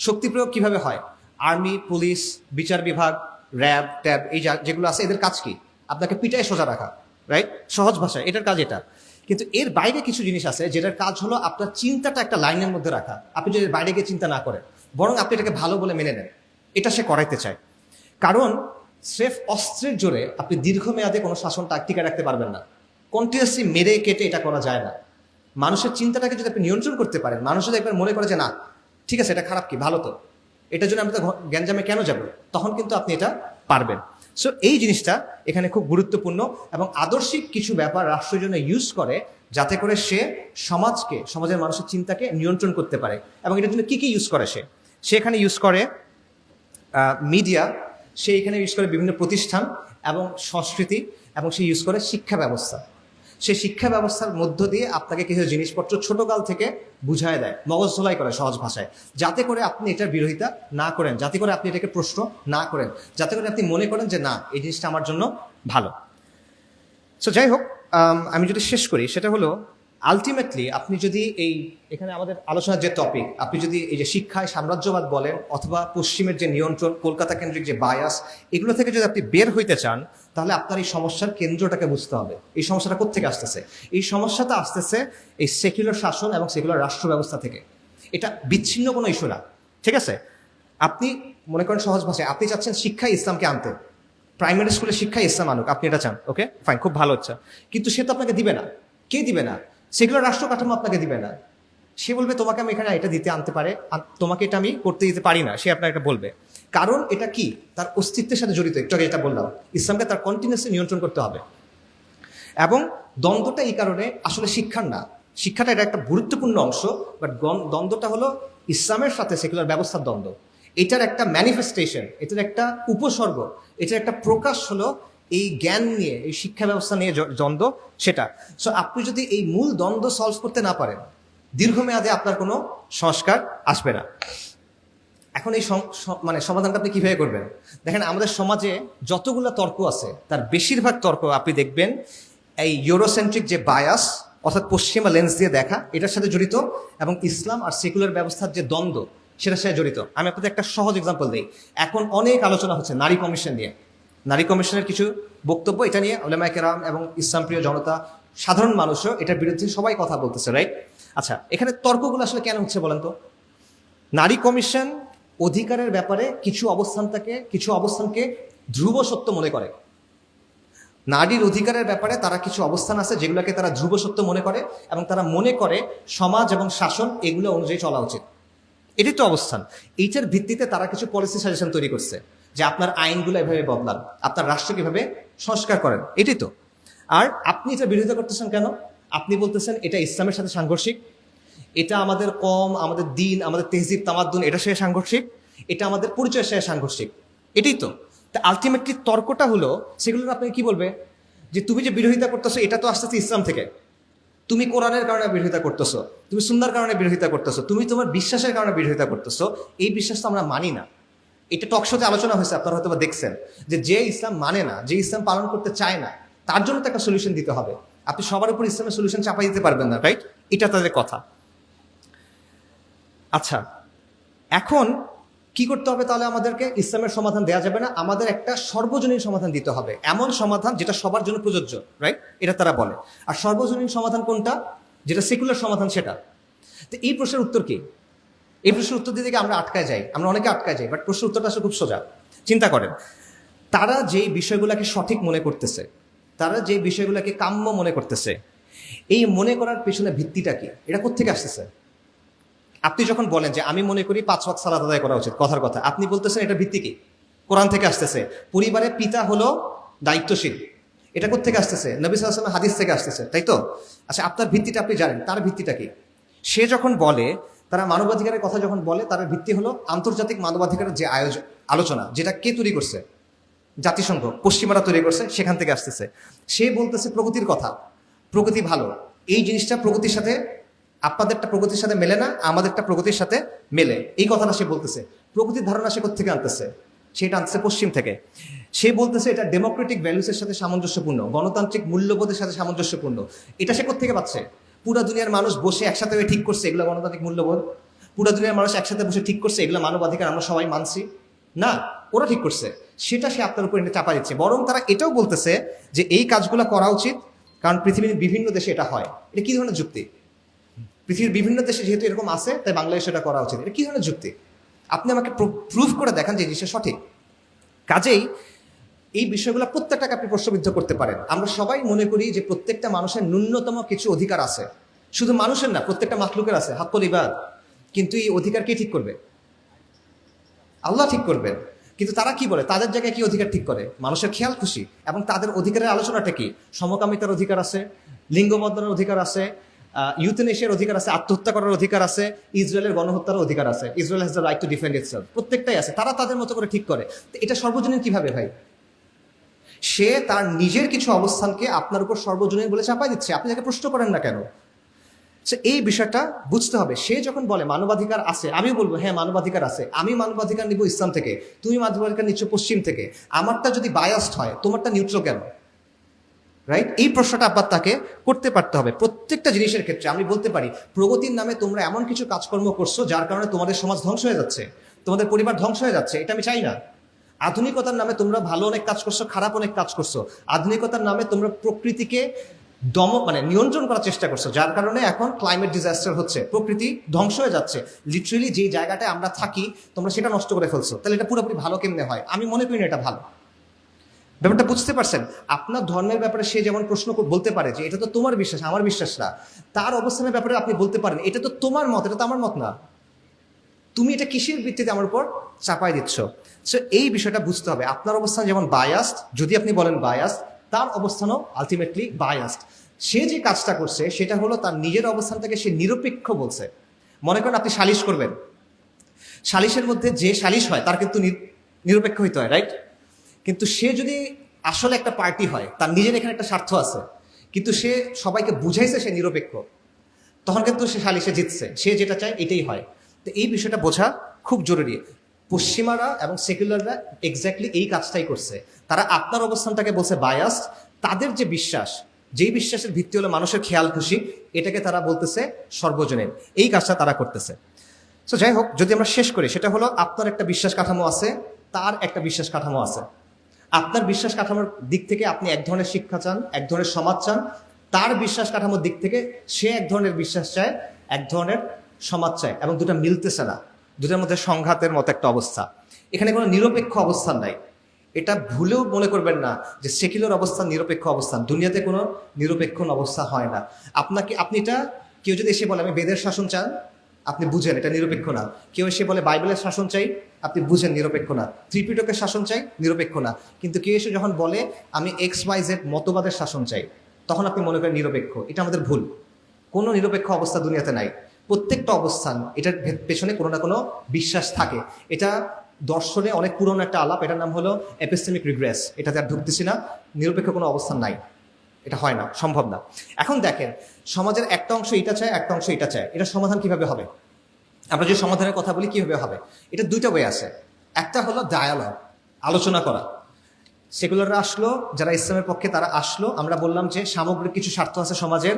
শক্তি প্রয়োগ কিভাবে হয়? আর্মি, পুলিশ, বিচার বিভাগ, র্যাব, ট্যাব, এই যেগুলো আছে, এদের কাজ কি? আপনাকে পিটায় সোজা রাখা, রাইট? সহজ ভাষায় এটার কাজ এটা। কিন্তু এর বাইরে কিছু জিনিস আছে যেটার কাজ হলো আপনার চিন্তাটা একটা লাইনের মধ্যে রাখা। আপনি যদি বাইরে গিয়ে চিন্তা না করেন, বরং আপনি এটাকে ভালো বলে মেনে নেন, এটা সে করাইতে চায়। কারণ স্রেফ অস্ত্রের জোরে আপনি দীর্ঘমেয়াদে কোনো শাসনটা টিকে রাখতে পারবেন না। কন্টিনিউয়াসলি মেরে কেটে এটা করা যায় না। মানুষের চিন্তাটাকে যদি আপনি নিয়ন্ত্রণ করতে পারেন, মানুষ যদি একবার মনে করে যে না ঠিক আছে, এটা খারাপ কি, ভালো তো, এটার জন্য আমি তো গ্যাঞ্জামে কেন যাব, তখন কিন্তু আপনি এটা পারবেন। সো এই জিনিসটা এখানে খুব গুরুত্বপূর্ণ, এবং আদর্শিক কিছু ব্যাপার রাষ্ট্রের জন্য ইউজ করে যাতে করে সে সমাজের মানুষের চিন্তাকে নিয়ন্ত্রণ করতে পারে। এবং এটার জন্য কী কী ইউজ করে সে এখানে ইউজ করে মিডিয়া, সে এখানে ইউজ করে বিভিন্ন প্রতিষ্ঠান এবং সংস্কৃতি, এবং সে ইউজ করে শিক্ষা ব্যবস্থা। সে শিক্ষা ব্যবস্থার মধ্য দিয়ে আপনাকে কিছু জিনিসপত্র ছোটকাল থেকে বুঝায় দেয়, মগজ ধোলাই করে সহজ ভাষায়, যাতে করে আপনি এটার বিরোধিতা না করেন, যাতে করে আপনি এটাকে প্রশ্ন না করেন, যাতে করে আপনি মনে করেন যে না, এই জিনিসটা আমার জন্য ভালো। সো যাই হোক, আমি যদি শেষ করি, সেটা হলো আলটিমেটলি আপনি যদি এখানে আমাদের আলোচনার যে টপিক, আপনি যদি এই যে শিক্ষায় সাম্রাজ্যবাদ বলেন অথবা পশ্চিমের যে নিয়ন্ত্রণ, কলকাতা কেন্দ্রিক যে বায়াস, এগুলো থেকে যদি আপনি বের হইতে চান, তাহলে আপনার এই সমস্যার কেন্দ্রটাকে বুঝতে হবে। এই সমস্যাটা কোত্থেকে আসতেছে? এই সমস্যাটা আসতেছে এই সেকুলার শাসন এবং সেকুলার রাষ্ট্র ব্যবস্থা থেকে। এটা বিচ্ছিন্ন কোনো ইস্যু না, ঠিক আছে? আপনি মনে করেন সহজ ভাষায় আপনি চাচ্ছেন শিক্ষায় ইসলামকে আনতে, প্রাইমারি স্কুলে শিক্ষায় ইসলাম আনুক, আপনি এটা চান, ওকে ফাইন, খুব ভালো হচ্ছে। কিন্তু সে তো আপনাকে দিবে না। কে দিবে না? সেগুলো রাষ্ট্র কাঠামো আপনাকে দিবে না। সে বলবে তোমাকে আমি এখানে এটা দিতে আনতে পারে, তোমাকে এটা আমি করতে দিতে পারি না, সে আপনাকে এটা বলবে। কারণ এটা কি? তার অস্তিত্বের সাথে জড়িত। একটু আগে যেটা বললাম, ইসলামকে তার কন্টিনিউসলি নিয়ন্ত্রণ করতে হবে। এবং দ্বন্দ্বটা এই কারণে আসলে শিক্ষার না, শিক্ষাটা এটা একটা গুরুত্বপূর্ণ অংশ, বাট দ্বন্দ্বটা হলো ইসলামের সাথে সেকুলার ব্যবস্থার দ্বন্দ্ব। এটার একটা ম্যানিফেস্টেশন, এটার একটা উপসর্গ, এটার একটা প্রকাশ হলো এই জ্ঞান নিয়ে, এই শিক্ষা ব্যবস্থা নিয়ে দ্বন্দ্ব, সেটা। সো আপনি যদি এই মূল দ্বন্দ্ব সলভ করতে না পারেন, দীর্ঘমেয়াদে আপনার কোনো সংস্কার আসবে না। এখন এই সমাধানটা আপনি কিভাবে করবেন? দেখেন, আমাদের সমাজে যতগুলো তর্ক আছে, তার বেশিরভাগ তর্ক আপনি দেখবেন এই ইউরোসেন্ট্রিক যে বায়াস, অর্থাৎ পশ্চিমা লেন্স দিয়ে দেখা, এটার সাথে জড়িত, এবং ইসলাম আর সেকুলার ব্যবস্থার যে দ্বন্দ্ব, সেটার সাথে জড়িত। আমি আপনাদের একটা সহজ এক্সাম্পল দিই। এখন অনেক আলোচনা হচ্ছে নারী কমিশন নিয়ে। নারী কমিশনের কিছু বক্তব্য, এটা নিয়ে উলামায়ে কেরাম এবং ইসলামপ্রিয় জনতা, সাধারণ মানুষও এটার বিরুদ্ধে সবাই কথা বলতেছে, রাইট? আচ্ছা, এখানে তর্কগুলো আসলে কেন হচ্ছে বলেন তো? নারী কমিশন অধিকারের ব্যাপারে কিছু অবস্থানকে ধ্রুব সত্য মনে করে। নারীর অধিকারের ব্যাপারে তারা কিছু অবস্থান আছে যেগুলোকে তারা ধ্রুব সত্য মনে করে, এবং তারা মনে করে সমাজ এবং শাসন এগুলো অনুযায়ী চলা উচিত। এটাই তো অবস্থান। এইটার ভিত্তিতে তারা কিছু পলিসি সাজেশন তৈরি করছে যে আপনার আইনগুলো এভাবে বদলান, আপনার রাষ্ট্রকে এভাবে সংস্কার করেন, এটাই তো। আর আপনি এটা বিরোধিতা করতেছেন কেন? আপনি বলতেছেন এটা ইসলামের সাথে সাংঘর্ষিক, এটা আমাদের আমাদের দিন, আমাদের তেহজিব তামাদ্দুন, এটা সাথে সাংঘর্ষিক, এটা আমাদের পরিচয়ের সাথে সাংঘর্ষিক, এটাই তো। তা আলটিমেটলি তর্কটা হলো, সেগুলো আপনাকে কি বলবে? যে তুমি যে বিরোধিতা করতেছো, এটা তো আসতেছে ইসলাম থেকে। তুমি কোরআনের কারণে বিরোধিতা করতেছো, তুমি সুন্নাহর কারণে বিরোধিতা করতেছো, তুমি তোমার বিশ্বাসের কারণে বিরোধিতা করতেছো। এই বিশ্বাস তো আমরা মানি না। এটা টকশোতে আলোচনা হয়েছে, আপনারা হয়তো দেখছেন, যে ইসলাম মানে না, যে ইসলাম পালন করতে চায় না, তার জন্য তো একটা সলিউশন দিতে হবে। আপনি সবার উপর ইসলামের সলিউশন চাপাই দিতে পারবেন না, রাইট? এটা তাদের কথা। আচ্ছা, এখন কি করতে হবে তাহলে? আমাদেরকে ইসলামের সমাধান দেওয়া যাবে না, আমাদের একটা সর্বজনীন সমাধান দিতে হবে, এমন সমাধান যেটা সবার জন্য প্রযোজ্য, রাইট? এটা তারা বলে। আর সর্বজনীন সমাধান কোনটা? যেটা সেকুলার সমাধান, সেটা। তো এই প্রশ্নের উত্তর কি? এই প্রশ্নের উত্তর দিতে গিয়ে আমরা আটকায় যাই, আমরা অনেকে আটকায় যাই, বাট প্রশ্নের উত্তরটা আসলে খুব সোজা। চিন্তা করেন, তারা যেই বিষয়গুলোকে সঠিক মনে করতেছে, তারা যেই বিষয়গুলোকে কাম্য মনে করতেছে, এই মনে করার পেছনে ভিত্তিটা কি? এটা কোত্থেকে আসতেছে? আপনি যখন বলেন যে আমি মনে করি 5 ওয়াক্ত সালাত আদায় করা উচিত, কথার কথা, আপনি বলতেছেন এটা ভিত্তি কি? কোরআন থেকে আসতেছে। পরিবারের পিতা হলো দায়িত্বশীল, এটা কোত্থেকে আসতেছে? নবী সাল্লাল্লাহু আলাইহি ওয়াসাল্লাম হাদিস থেকে আসতেছে, তাই তো? আচ্ছা, আপনার ভিত্তিটা আপনি জানেন, তার ভিত্তিটা কি? সে যখন বলে, তারা মানবাধিকারের কথা যখন বলে, তার ভিত্তি হলো আন্তর্জাতিক মানবাধিকারের যে আলোচনা, যেটা কে তৈরি করছে? জাতিসংঘ, পশ্চিমারা তৈরি করছে, সেখান থেকে আসতেছে। সে বলতেছে প্রগতির কথা, প্রগতি ভালো, এই জিনিসটা প্রগতির সাথে, আপনাদেরটা প্রগতির সাথে মেলে না, আমাদেরটা প্রগতির সাথে মেলে, এই কথাটা সে বলতেছে। প্রগতির ধারণা সে কোত্থেকে আনতেছে? সেটা আনতেছে পশ্চিম থেকে। সে বলতেছে এটা ডেমোক্রেটিক ভ্যালুসের সাথে সামঞ্জস্যপূর্ণ, গণতান্ত্রিক মূল্যবোধের সাথে সামঞ্জস্যপূর্ণ। এটা সে কোত্থেকে পাচ্ছে? পুরা দুনিয়ার মানুষ বসে একসাথে ঠিক করছে এগুলো গণতান্ত্রিক মূল্যবোধ, পুরা দুনিয়ার মানুষ একসাথে বসে ঠিক করছে এগুলো মানবাধিকার, আমরা সবাই মানছি না, ওরা ঠিক করছে। সেটা সে আপনার উপর চাপা দিচ্ছে। বরং তারা এটাও বলতেছে যে এই কাজগুলো করা উচিত, কারণ পৃথিবীর বিভিন্ন দেশে এটা হয়। এটা কি ধরনের যুক্তি? পৃথিবীর বিভিন্ন দেশে যেহেতু এরকম আছে, তাই বাংলাদেশে এটা করা উচিত, এটা কি ধরনের যুক্তি? আপনি আমাকে প্রুফ করে দেখান যে জিনিসটা সঠিক। কাজেই এই বিষয়গুলো প্রত্যেকটাকে আপনি প্রশ্নবিদ্ধ করতে পারেন। আমরা সবাই মনে করি যে প্রত্যেকটা মানুষের ন্যূনতম কিছু অধিকার আছে, শুধু মানুষের না, প্রত্যেকটা মাখলুকের আছে হাক্কুল ইবাদ। কিন্তু এই অধিকার কে ঠিক করবে? আল্লাহ ঠিক করবেন। কিন্তু তারা কি বলে, তাদের জায়গায় কি অধিকার ঠিক করে? মানুষের খেয়াল খুশি। এবং তাদের অধিকারের আলোচনাটা কি? সমকামিতার অধিকার আছে, লিঙ্গ বদলানোর অধিকার আছে, ইউথেনেশিয়ার অধিকার আছে, আত্মহত্যা করার অধিকার আছে, ইসরায়েলের গণহত্যার অধিকার আছে, Israel has the right to defend itself, প্রত্যেকটাই আছে। তারা তাদের মতো করে ঠিক করে। তো এটা সর্বজনীন কিভাবে ভাই? সে তার নিজের কিছু অবস্থানকে আপনার উপর সর্বজনীন বলে চাপাই দিচ্ছে, আপনি তাকে প্রশ্ন করেন না কেন? এই বিষয়টা বুঝতে হবে। সে যখন বলে মানবাধিকার আছে, আমিও বলবো হ্যাঁ মানবাধিকার আছে, আমি মানবাধিকার নিব ইসলাম থেকে, তুমি মানবাধিকার নিচ্ছ পশ্চিম থেকে, আমারটা যদি বায়াসড হয় তোমারটা নিউট্রাল কেন? রাইট? এই প্রশ্নটা আবার তাকে করতে পারতে হবে। প্রত্যেকটা জিনিসের ক্ষেত্রে আমি বলতে পারি, প্রগতির নামে তোমরা এমন কিছু কাজকর্ম করছো যার কারণে তোমাদের সমাজ ধ্বংস হয়ে যাচ্ছে, তোমাদের পরিবার ধ্বংস হয়ে যাচ্ছে, এটা আমি চাই না। আধুনিকতার নামে তোমরা ভালো অনেক কাজ করছো, খারাপ অনেক কাজ করছো। আধুনিকতার নামে তোমরা প্রকৃতিকে নিয়ন্ত্রণ করার চেষ্টা করছো, যার কারণে এখন ক্লাইমেট ডিজাস্টার হচ্ছে, প্রকৃতি ধ্বংস হয়ে যাচ্ছে। লিটারেলি যে জায়গাটায় আমরা থাকি তোমরা সেটা নষ্ট করে ফেলছো। তাহলে এটা পুরোপুরি ভালো কেমনে হয়? আমি মনে করি না এটা ভালো। ব্যাপারটা বুঝতে পারছেন? আপনার ধর্মের ব্যাপারে সে যেমন প্রশ্ন বলতে পারে যে এটা তো তোমার বিশ্বাস, আমার বিশ্বাস না। তার অবস্থানের ব্যাপারে আপনি বলতে পারেন এটা তো তোমার মত, এটা তো আমার মত না, তুমি এটা কিসের ভিত্তিতে আমার উপর চাপাই দিচ্ছ? সো এই বিষয়টা বুঝতে হবে। আপনার অবস্থান যেমন বায়াসড, যদি আপনি বলেন বায়াসড, তার অবস্থানও আলটিমেটলি বায়াসড। সে যে কাজটা করছে সেটা হলো তার নিজের অবস্থানটাকে সে নিরপেক্ষ বলছে। মনে করেন আপনি সালিশ করবেন, সালিশের মধ্যে যে সালিশ হয় তার কিন্তু নিরপেক্ষ হইতে হয়, রাইট? কিন্তু সে যদি আসলে একটা পার্টি হয়, তার নিজের এখানে একটা স্বার্থ আছে, কিন্তু সে সবাইকে বুঝাইছে সে নিরপেক্ষ, তখন কিন্তু সে সালিশে জিতছে, সে যেটা চায় এটাই হয়। তো এই বিষয়টা বোঝা খুব জরুরি। পশ্চিমারা এবং সেকুলাররা এক্স্যাক্টলি এই কাজটাই করছে। তারা আপনার অবস্থানটাকে বলছে বায়াসড, তাদের যে বিশ্বাস, যেই বিশ্বাসের ভিত্তি হলো মানুষের খেয়াল খুশি, এটাকে তারা বলতেছে সর্বজনীন। এই কাজটা তারা করতেছে। সো যাই হোক, যদি আমরা শেষ করি, সেটা হলো আপনার একটা বিশ্বাস কাঠামো আছে, তার একটা বিশ্বাস কাঠামো আছে। আপনার বিশ্বাস কাঠামোর দিক থেকে আপনি এক ধরনের শিক্ষা চান, এক ধরনের সমাজ চান। তার বিশ্বাস কাঠামোর দিক থেকে সে এক ধরনের বিশ্বাস চায়, এক ধরনের সমাজ চায়, এবং দুটা মিলতেছে না, দুটার মধ্যে সংঘাতের মতো একটা অবস্থা। এখানে কোনো নিরপেক্ষ অবস্থান নাই। এটা ভুলেও মনে করবেন না যে সেকুলার অবস্থান নিরপেক্ষ অবস্থান। দুনিয়াতে কোনো নিরপেক্ষ অবস্থা হয় না। আপনি এটা, কেউ যদি এসে বলে আমি বেদের শাসন চান, আপনি বুঝেন এটা নিরপেক্ষ না। কেউ এসে বলে বাইবেলের শাসন চাই, আপনি বুঝেন নিরপেক্ষ না। ত্রিপিটকের শাসন চাই, নিরপেক্ষ না। কিন্তু কেউ এসে যখন বলে আমি XYZ মতবাদের শাসন চাই, তখন আপনি মনে করেন নিরপেক্ষ। এটা আমাদের ভুল। কোনো নিরপেক্ষ অবস্থা দুনিয়াতে নাই। প্রত্যেকটা অবস্থান, এটার পেছনে কোনো না কোনো বিশ্বাস থাকে। এটা দর্শনে অনেক পুরনো একটা আলাপ, এটার নাম হলো এপিস্টেমিক রিগ্রেস। এটাতে আর ঢুকতেছি না। নিরপেক্ষ কোনো অবস্থান নাই, এটা হয় না, সম্ভব না। এখন দেখেন, সমাজের একটা অংশ এটা চায়, একটা অংশ এটা চায়, এটা সমাধান কিভাবে হবে? আমরা যে সমাধানের কথা বলি কিভাবে হবে, এটা দুইটা ওয়ে আছে। একটা হলো ডায়ালগ, আলোচনা করা। সেকুলাররা আসলো, যারা ইসলামের পক্ষে তারা আসলো, আমরা বললাম যে সামগ্রিক কিছু স্বার্থ আছে সমাজের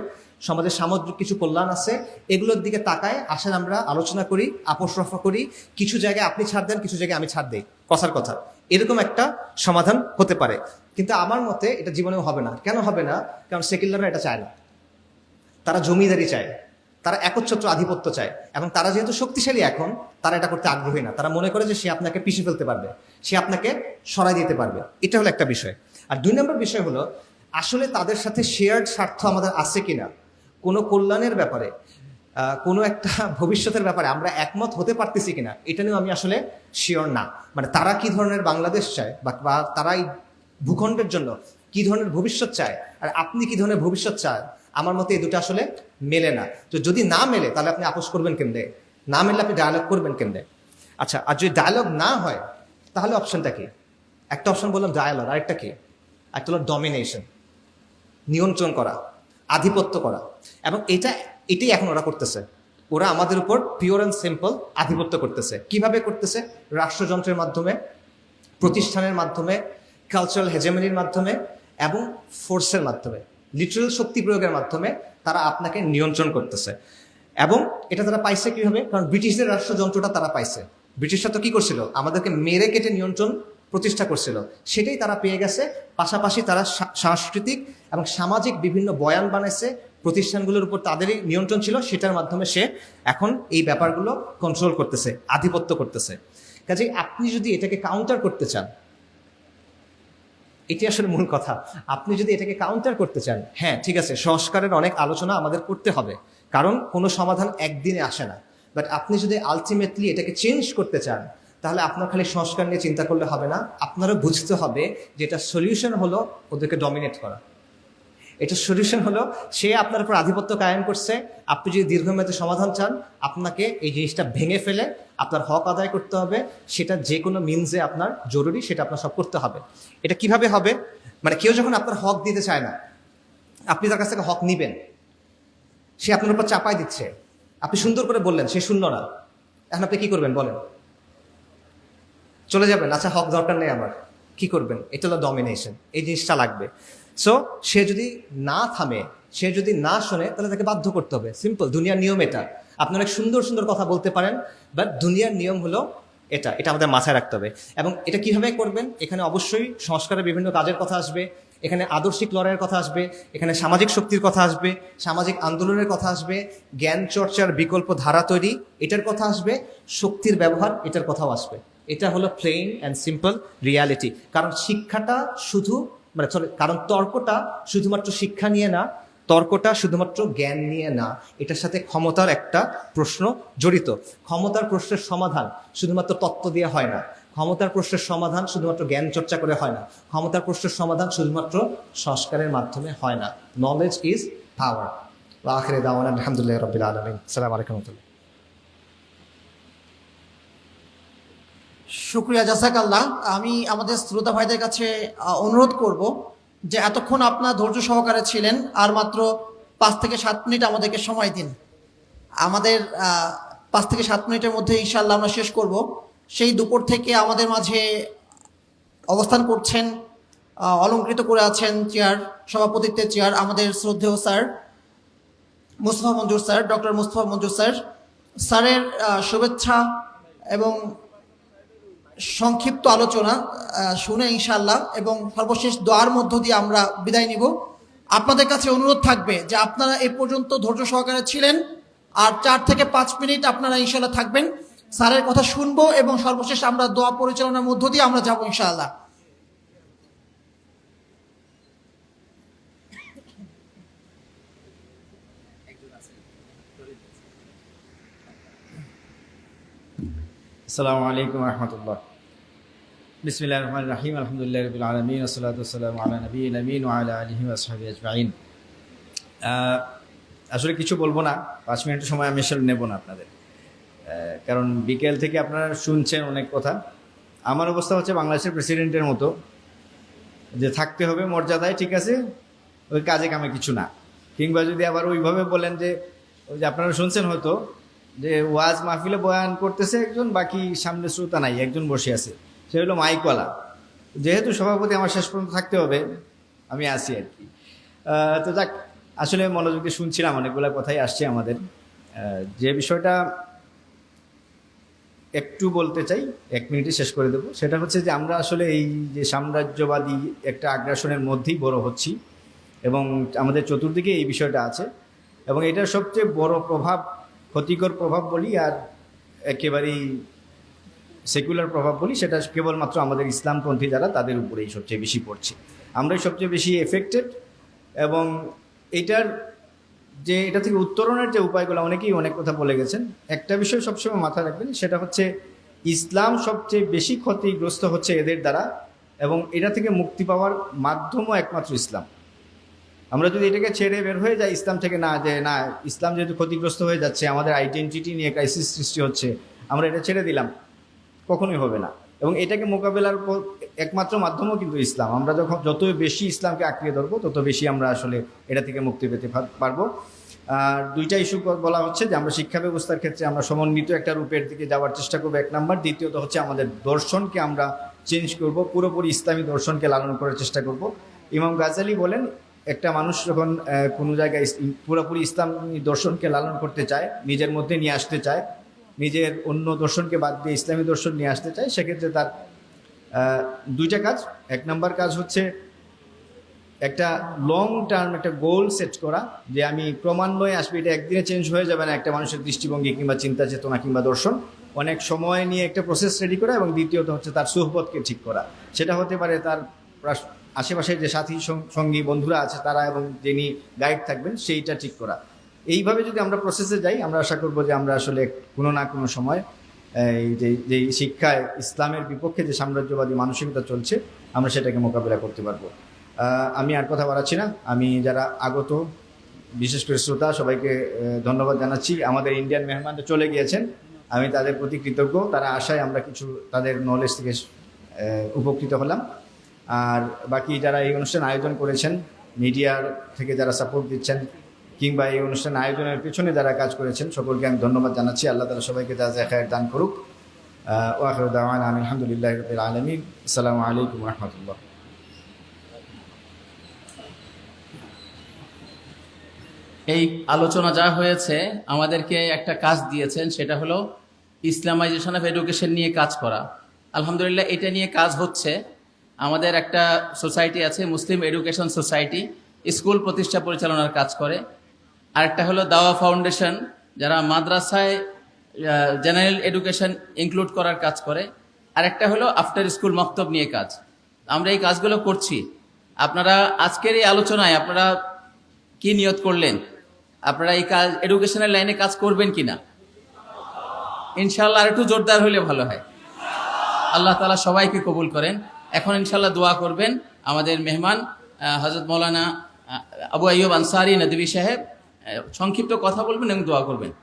সামগ্রিক কিছু কল্যাণ আছে, এগুলোর দিকে তাকায় আসেন আমরা আলোচনা করি, আপোষ রফা করি। কিছু জায়গায় আপনি ছাড় দেন, কিছু জায়গায় আমি ছাড় দিই, কথার কথা। এরকম একটা সমাধান হতে পারে। কিন্তু আমার মতে এটা জীবনেও হবে না। কেন হবে না? কারণ সেকুলাররা এটা চায় না। তারা জমিদারি চায়, তারা একচ্ছত্র আধিপত্য চায়, এবং তারা যেহেতু শক্তিশালী এখন, তারা এটা করতে আগ্রহী না। তারা মনে করে যে সে আপনাকে পিষে ফেলতে পারবে, সে আপনাকে সরাই দিতে পারবে। এটা হলো একটা বিষয়। আর দুই নম্বর বিষয় হলো, আসলে তাদের সাথে শেয়ার্ড স্বার্থ আমাদের আছে কিনা, কোনো কল্যাণের ব্যাপারে, কোনো একটা ভবিষ্যতের ব্যাপারে আমরা একমত হতে পারতেছি কিনা, এটা নিয়েও আমি আসলে শিওর না। মানে তারা কি ধরনের বাংলাদেশ চায়, বা তারা এই ভূখণ্ডের জন্য কি ধরনের ভবিষ্যৎ চায়, আর আপনি কি ধরনের ভবিষ্যৎ চান, আমার মতে এই দুটো আসলে মেলে না। তো যদি না মেলে, তাহলে আপনি আপোষ করবেন কেমনে? না মেলে আপনি ডায়ালগ করবেন কেমনে? আচ্ছা, আর যদি ডায়ালগ না হয়, তাহলে অপশনটা কি? একটা অপশন বললাম ডায়ালগ, আরেকটা কি? একটা হলো ডমিনেশন, নিয়ন্ত্রণ করা, আধিপত্য করা। এবং এটাই এখন ওরা করতেছে। ওরা আমাদের উপর পিওর অ্যান্ড সিম্পল আধিপত্য করতেছে। কিভাবে করতেছে? রাষ্ট্রযন্ত্রের মাধ্যমে, প্রতিষ্ঠানের মাধ্যমে, কালচারাল হেজেমনির মাধ্যমে, এবং ফোর্সের মাধ্যমে, লিটারাল শক্তি প্রয়োগের মাধ্যমে তারা আপনাকে নিয়ন্ত্রণ করতেছে। এবং এটা তারা পাইছে কিভাবে? কারণ ব্রিটিশদের রাষ্ট্রযন্ত্রটা তারা পাইছে। ব্রিটিশরা তো কি করছিল? আমাদেরকে মেরে কেটে নিয়ন্ত্রণ প্রতিষ্ঠা করছিল। সেটাই তারা পেয়ে গেছে। পাশাপাশি তারা সাংস্কৃতিক এবং সামাজিক বিভিন্ন বয়ান বানাইছে, প্রতিষ্ঠানগুলোর উপর তাদেরই নিয়ন্ত্রণ ছিল, সেটার মাধ্যমে সে এখন এই ব্যাপারগুলো কন্ট্রোল করতেছে, আধিপত্য করতেছে। কাজেই আপনি যদি এটাকে কাউন্টার করতে চান, এটি আসলে মূল কথা, আপনি যদি এটাকে কাউন্টার করতে চান, হ্যাঁ ঠিক আছে, সংস্কারের অনেক আলোচনা আমাদের করতে হবে, কারণ কোনো সমাধান একদিনে আসে না। বাট আপনি যদি আলটিমেটলি এটাকে চেঞ্জ করতে চান, তাহলে আপনার খালি সংস্কার নিয়ে চিন্তা করলে হবে না, আপনারও বুঝতে হবে যে এটা সলিউশন হলো ওদেরকে ডমিনেট করা। এটা সলিউশন হলো সে আপনার উপর আধিপত্য কায়েম করছে, আপনি যদি দীর্ঘমেয়াদী সমাধান চান আপনাকে এই জিনিসটা ভেঙে ফেলে আপনার হক আদায় করতে হবে, সেটা যে কোনো মিনসে আপনার জরুরি, সেটা আপনার সব করতে হবে। এটা কিভাবে হবে? মানে কেউ যখন আপনার হক দিতে চায় না, আপনি তার কাছ থেকে হক নিবেন, সে আপনার উপর চাপাই দিচ্ছে, আপনি সুন্দর করে বললেন, সে শুনল না, এখন আপনি কি করবেন বলেন? চলে যাবেন? আচ্ছা হক দরকার নেই আমার, কি করবেন? এটা হলো ডমিনেশন, এই জিনিসটা লাগবে। সো সে যদি না থামে, সে যদি না শোনে, তাহলে তাকে বাধ্য করতে হবে। সিম্পল, দুনিয়ার নিয়ম এটা। আপনি অনেক সুন্দর সুন্দর কথা বলতে পারেন, বাট দুনিয়ার নিয়ম হলো এটা, এটা আমাদের মাথায় রাখতে হবে। এবং এটা কিভাবে করবেন? এখানে অবশ্যই সংস্কারের বিভিন্ন কাজের কথা আসবে, এখানে আদর্শিক লড়াইয়ের কথা আসবে, এখানে সামাজিক শক্তির কথা আসবে, সামাজিক আন্দোলনের কথা আসবে, জ্ঞান চর্চার বিকল্প ধারা তৈরি এটার কথা আসবে, শক্তির ব্যবহার এটার কথাও আসবে। এটা হলো প্লেন অ্যান্ড সিম্পল রিয়ালিটি। কারণ শিক্ষাটা শুধু কারণ তর্কটা শুধুমাত্র শিক্ষা নিয়ে না, তর্কটা শুধুমাত্র জ্ঞান নিয়ে না, এটার সাথে ক্ষমতার একটা প্রশ্ন জড়িত। ক্ষমতার প্রশ্নের সমাধান শুধুমাত্র তত্ত্ব দিয়ে হয় না, ক্ষমতার প্রশ্নের সমাধান শুধুমাত্র জ্ঞান চর্চা করে হয় না, ক্ষমতার প্রশ্নের সমাধান শুধুমাত্র সংস্কারের মাধ্যমে হয় না। Knowledge is power. আখিরে দাওয়ানা আলহামদুলিল্লাহি রাব্বিল আলামিন। আসসালামু আলাইকুম ওয়া রাহমাতুল্লাহ। শুক্রিয়া, জাযাকাল্লাহ। আমি আমাদের শ্রোতা ভাইদের কাছে অনুরোধ করব যে এতক্ষণ আপনারা ধৈর্য সহকারে ছিলেন, আর মাত্র 5 থেকে 7 মিনিট আমাদেরকে সময় দিন। আমাদের 5 থেকে 7 মিনিটের মধ্যে ইনশাআল্লাহ আমরা শেষ করব। সেই দুপুর থেকে আমাদের মাঝে অবস্থান করছেন, অলংকৃত করে আছেন চেয়ার, সভাপতিত্বের চেয়ার, আমাদের শ্রদ্ধেয় স্যার মুস্তফা মঞ্জুর স্যার, ডক্টর মুস্তফা মঞ্জুর স্যার। স্যারের শুভেচ্ছা এবং সংক্ষিপ্ত আলোচনা শুনে ইনশাআল্লাহ এবং সর্বশেষ দোয়ার মধ্য দিয়ে আমরা বিদায় নিব। আপনাদের কাছে অনুরোধ থাকবে যে আপনারা এ পর্যন্ত ধৈর্য সহকারে ছিলেন, আর 4 থেকে 5 মিনিট আপনারা ইনশাআল্লাহ থাকবেন, স্যারের কথা শুনবো এবং সর্বশেষ আমরা দোয়া পরিচালনার মধ্য দিয়ে আমরা যাব ইনশাআল্লাহ। আসসালামু আলাইকুম ওয়া রাহমাতুল্লাহ। বিসমিল্লাহির রহমানির রহিম। আলহামদুলিল্লাহি রাব্বিল আলামিন, ওয়াসসালাতু ওয়াসসালামু আলা নবিয়্যিল আমিন ওয়া আলা আলিহি ওয়া সাহবিহি আজমাইন। আসলে কিছু বলবো না, 5 মিনিটের সময় আমি আসলে নেব না আপনাদের, কারণ বিকেল থেকে আপনারা শুনছেন অনেক কথা। আমার অবস্থা হচ্ছে বাংলাদেশের প্রেসিডেন্টের মতো, যে থাকতে হবে মর্যাদায়, ঠিক আছে, ওই কাজে কামে কিছু না। কিংবা যদি আবার ওইভাবে বলেন যে ওই যে আপনারা শুনছেন হয়তো যে ওয়াজ মাহফিলে বয়ান করতেছে একজন, বাকি সামনে শ্রোতা নাই, একজন বসে আছে, সে হলো মাইকওয়ালা। যেহেতু সভাপতি আমার শেষ পর্যন্ত থাকতে হবে, আমি আসি আর কি। তো যাক, আসলে মনোযোগ দিয়ে শুনছিলাম, অনেকগুলো কথাই আসছে আমাদের। যে বিষয়টা একটু বলতে চাই, 1 মিনিটে শেষ করে দেবো, সেটা হচ্ছে যে আমরা আসলে এই যে সাম্রাজ্যবাদী একটা আগ্রাসনের মধ্যেই বড় হচ্ছি, এবং আমাদের চতুর্দিকে এই বিষয়টা আছে, এবং এটার সবচেয়ে বড় প্রভাব, ক্ষতিকর প্রভাব বলি আর একেবারেই সেকুলার প্রভাব বলি, সেটা কেবলমাত্র আমাদের ইসলামপন্থী যারা, তাদের উপরেই সবচেয়ে বেশি পড়ছে। আমরাই সবচেয়ে বেশি এফেক্টেড। এবং এটার যে এটা থেকে উত্তরণের যে উপায়গুলো, অনেকেই অনেক কথা বলে গেছেন। একটা বিষয় সবসময় মাথায় রাখবেন, সেটা হচ্ছে ইসলাম সবচেয়ে বেশি ক্ষতিগ্রস্ত হচ্ছে এদের দ্বারা, এবং এটা থেকে মুক্তি পাওয়ার মাধ্যমও একমাত্র ইসলাম। আমরা যদি এটাকে ছেড়ে বের হয়ে যাই ইসলাম থেকে, না যে না ইসলাম যেহেতু ক্ষতিগ্রস্ত হয়ে যাচ্ছে, আমাদের আইডেন্টিটি নিয়ে ক্রাইসিস সৃষ্টি হচ্ছে, আমরা এটা ছেড়ে দিলাম, কখনোই হবে না। এবং এটাকে মোকাবেলার একমাত্র মাধ্যমও কিন্তু ইসলাম। আমরা যত বেশি ইসলামকে আঁকড়িয়ে ধরবো, তত বেশি আমরা আসলে এটা থেকে মুক্তি পেতে পারবো। আর 2টা ইস্যু বলা হচ্ছে যে আমরা শিক্ষা ব্যবস্থার ক্ষেত্রে আমরা সমন্বিত একটা রূপের দিকে যাওয়ার চেষ্টা করবো, 1 নাম্বার। দ্বিতীয়ত হচ্ছে আমাদের দর্শনকে আমরা চেঞ্জ করব, পুরোপুরি ইসলামী দর্শনকে লালন করার চেষ্টা করব। ইমাম গাজালি বলেন, একটা মানুষ যখন কোনো জায়গায় পুরোপুরি ইসলামী দর্শনকে লালন করতে চায়, নিজের মধ্যে নিয়ে আসতে চায়, নিজের অন্য দর্শনকে বাদ দিয়ে ইসলামী দর্শন নিয়ে আসতে চায়, সেক্ষেত্রে তার 2টা কাজ। 1 নাম্বার কাজ হচ্ছে একটা লং টার্ম একটা গোল সেট করা, যে আমি ক্রমান্বয়ে আসবে, এটা একদিনে চেঞ্জ হয়ে যাবে না একটা মানুষের দৃষ্টিভঙ্গি কিংবা চিন্তা চেতনা কিংবা দর্শন, অনেক সময় নিয়ে একটা প্রসেস রেডি করা। এবং দ্বিতীয়ত হচ্ছে তার সুহবতকে ঠিক করা, সেটা হতে পারে তার আশেপাশে যে সাথী সঙ্গী বন্ধুরা আছে তারা, এবং যিনি গাইড থাকবেন সেইটা ঠিক করা। এইভাবে যদি আমরা প্রসেসে যাই, আমরা আশা করব যে আমরা আসলে কোনো না কোনো সময় এই যে শিক্ষায় ইসলামের বিপক্ষে যে সাম্রাজ্যবাদী মানসিকতা চলছে আমরা সেটাকে মোকাবিলা করতে পারবো। আমি আর কথা বাড়াচ্ছি না। আমি যারা আগত বিশেষ করে শ্রোতা সবাইকে ধন্যবাদ জানাচ্ছি। আমাদের ইন্ডিয়ান মেহমানরা চলে গিয়েছেন, আমি তাদের প্রতি কৃতজ্ঞ। তারা আশায় আমরা কিছু তাদের নলেজ থেকে উপকৃত হলাম। আর বাকি যারা এই অনুষ্ঠান আয়োজন করেছেন, মিডিয়ার থেকে যারা সাপোর্ট দিচ্ছেন কিংবা এই অনুষ্ঠান আয়োজনের পেছনে যারা কাজ করেছেন, সকলকে আমি ধন্যবাদ জানাচ্ছি। আল্লাহ তাআলা সবাইকে জাযায়ে খায়ের দান করুক। ওয়া আখিরু দাওয়ানা আলহামদুলিল্লাহি রাব্বিল আলামিন। আসসালামু আলাইকুম ওয়া রাহমাতুল্লাহ। এই আলোচনা যা হয়েছে আমাদেরকে একটা কাজ দিয়েছেন, সেটা হলো ইসলামাইজেশন অফ এডুকেশন নিয়ে কাজ করা। আলহামদুলিল্লাহ এটা নিয়ে কাজ হচ্ছে। আমাদের একটা সোসাইটি আছে, মুসলিম এডুকেশন সোসাইটি, স্কুল প্রতিষ্ঠা পরিচালনার কাজ করে। আরেকটা হলো দাওয়া ফাউন্ডেশন, যারা মাদ্রাসায় জেনারেল এডুকেশন ইনক্লুড করার কাজ করে। আরেকটা হলো আফটার স্কুল মক্তব নিয়ে কাজ। আমরা এই কাজগুলো করছি। আপনারা আজকের এই আলোচনায় আপনারা কি নিয়ত করলেন? আপনারা এই কাজ এডুকেশনের লাইনে কাজ করবেন কিনা? ইনশাআল্লাহ আর একটু জোরদার হলে ভালো হয়। আল্লাহ তাআলা সবাইকে কবুল করেন। এখন ইনশাআল্লাহ দোয়া করবেন আমাদের মেহমান হযরত মাওলানা আবু আইয়ুব আনসারী নদভী সাহেব সংক্ষিপ্ত কথা বলবেন এবং দোয়া করবেন।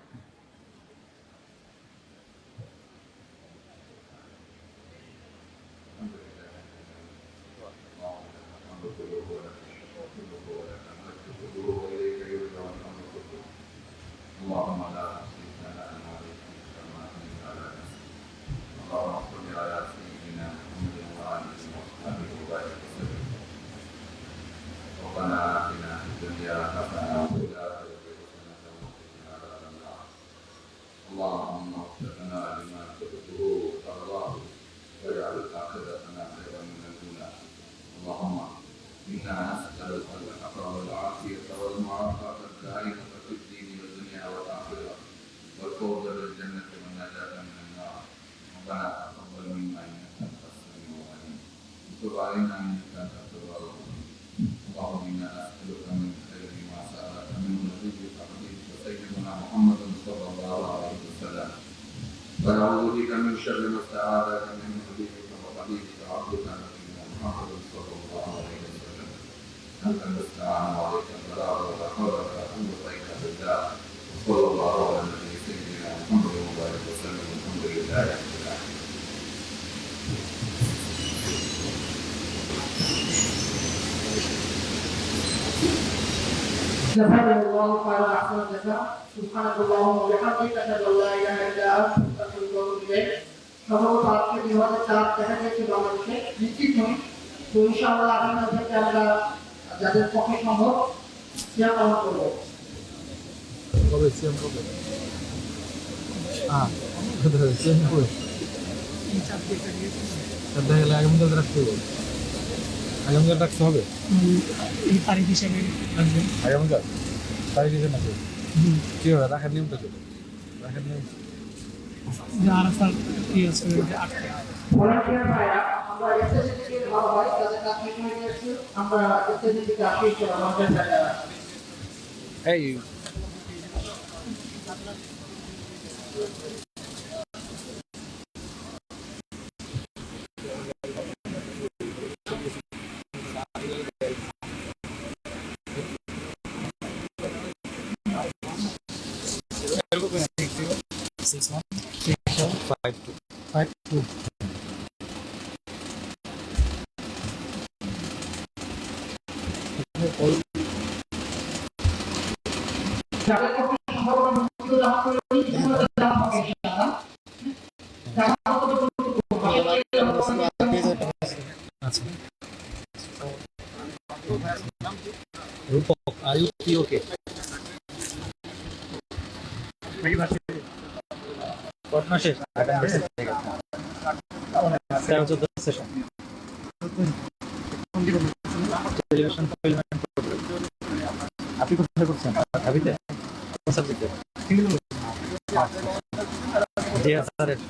اللهم لا تشرك لنا ما كما أثنيت على نفسك اللهم صل على سيدنا محمد وآله وصحبه وبارك وسلم ربنا آتنا في الدنيا حسنة وفي الآخرة حسنة وقنا عذاب النار اللهم اغفر لنا لما تحبه وترضاه واجعل آخرتنا خيرا من الأولى اللهم إنا نسألك الحق والعافية والمعافاة الدائمة في الدين والدنيا والآخرة والفوز بالجنة والنجاة من النار ربنا تقبل منا إنك أنت السميع العليم وتب علينا إنك أنت التواب الرحيم اللهم إنا نسألك من خير ما سألك منه نبيك حبيبك سيدنا محمد صلى الله عليه وسلم ونعوذ بك من شر ما استعاذك منه نبيك وحبيبك عبدك نبينا محمد صلى الله عليه وسلم أنت المستعان وعليك البلاغ ولا حول ولا قوة إلا بالله صلى الله على النبي سيدنا محمد وبارك وسلم والحمد لله رب العالمين. جزاك الله خيرا احسن الجزاء سبحانك اللهم وبحمدك اشهد ان لا اله الا انت استغفرك واتوب اليك সম্ভবত আজকে 2004 দেখা গেছে বাংলাদেশে নিশ্চিত নই তো ইনশাআল্লাহ আগামী থেকে আমরা যাদের পক্ষে সম্ভব সিয়াম পালন করবো কবে সিএম কবে সিএম কবে দেখা গেলে আগামীকাল রাখতে হবে আগামীকাল রাখতে হবে এই তারিখ হিসেবে রাখবেন আগামীকাল তারিখ হিসেবে নাকি কী হবে রাখার নিয়মটা চলে রাখার নিয়ম যে আরাফার কি আছে যে 8 ভলান্টিয়ার ভাইরা আমরা এসএসসি থেকে ভালো হয় তাদের কাজ শেষ হয়ে গেছে আমরা এসএসসি থেকে আসি আমাদের জায়গা এই ফাইভ টু যাদের পক্ষে সম্ভব আমরা মুক্তিত জমা করে দিই সেগুলো জমা হবে ইনশাআল্লাহ জমা কত আচ্ছা রূপক আয়ু কি ওকে পড়াশোনা শেষ সেশন টেলিভিশন আপনি কোথায় করছেন ঢাবিতে কোন সাবজেক্টে জি স্যারের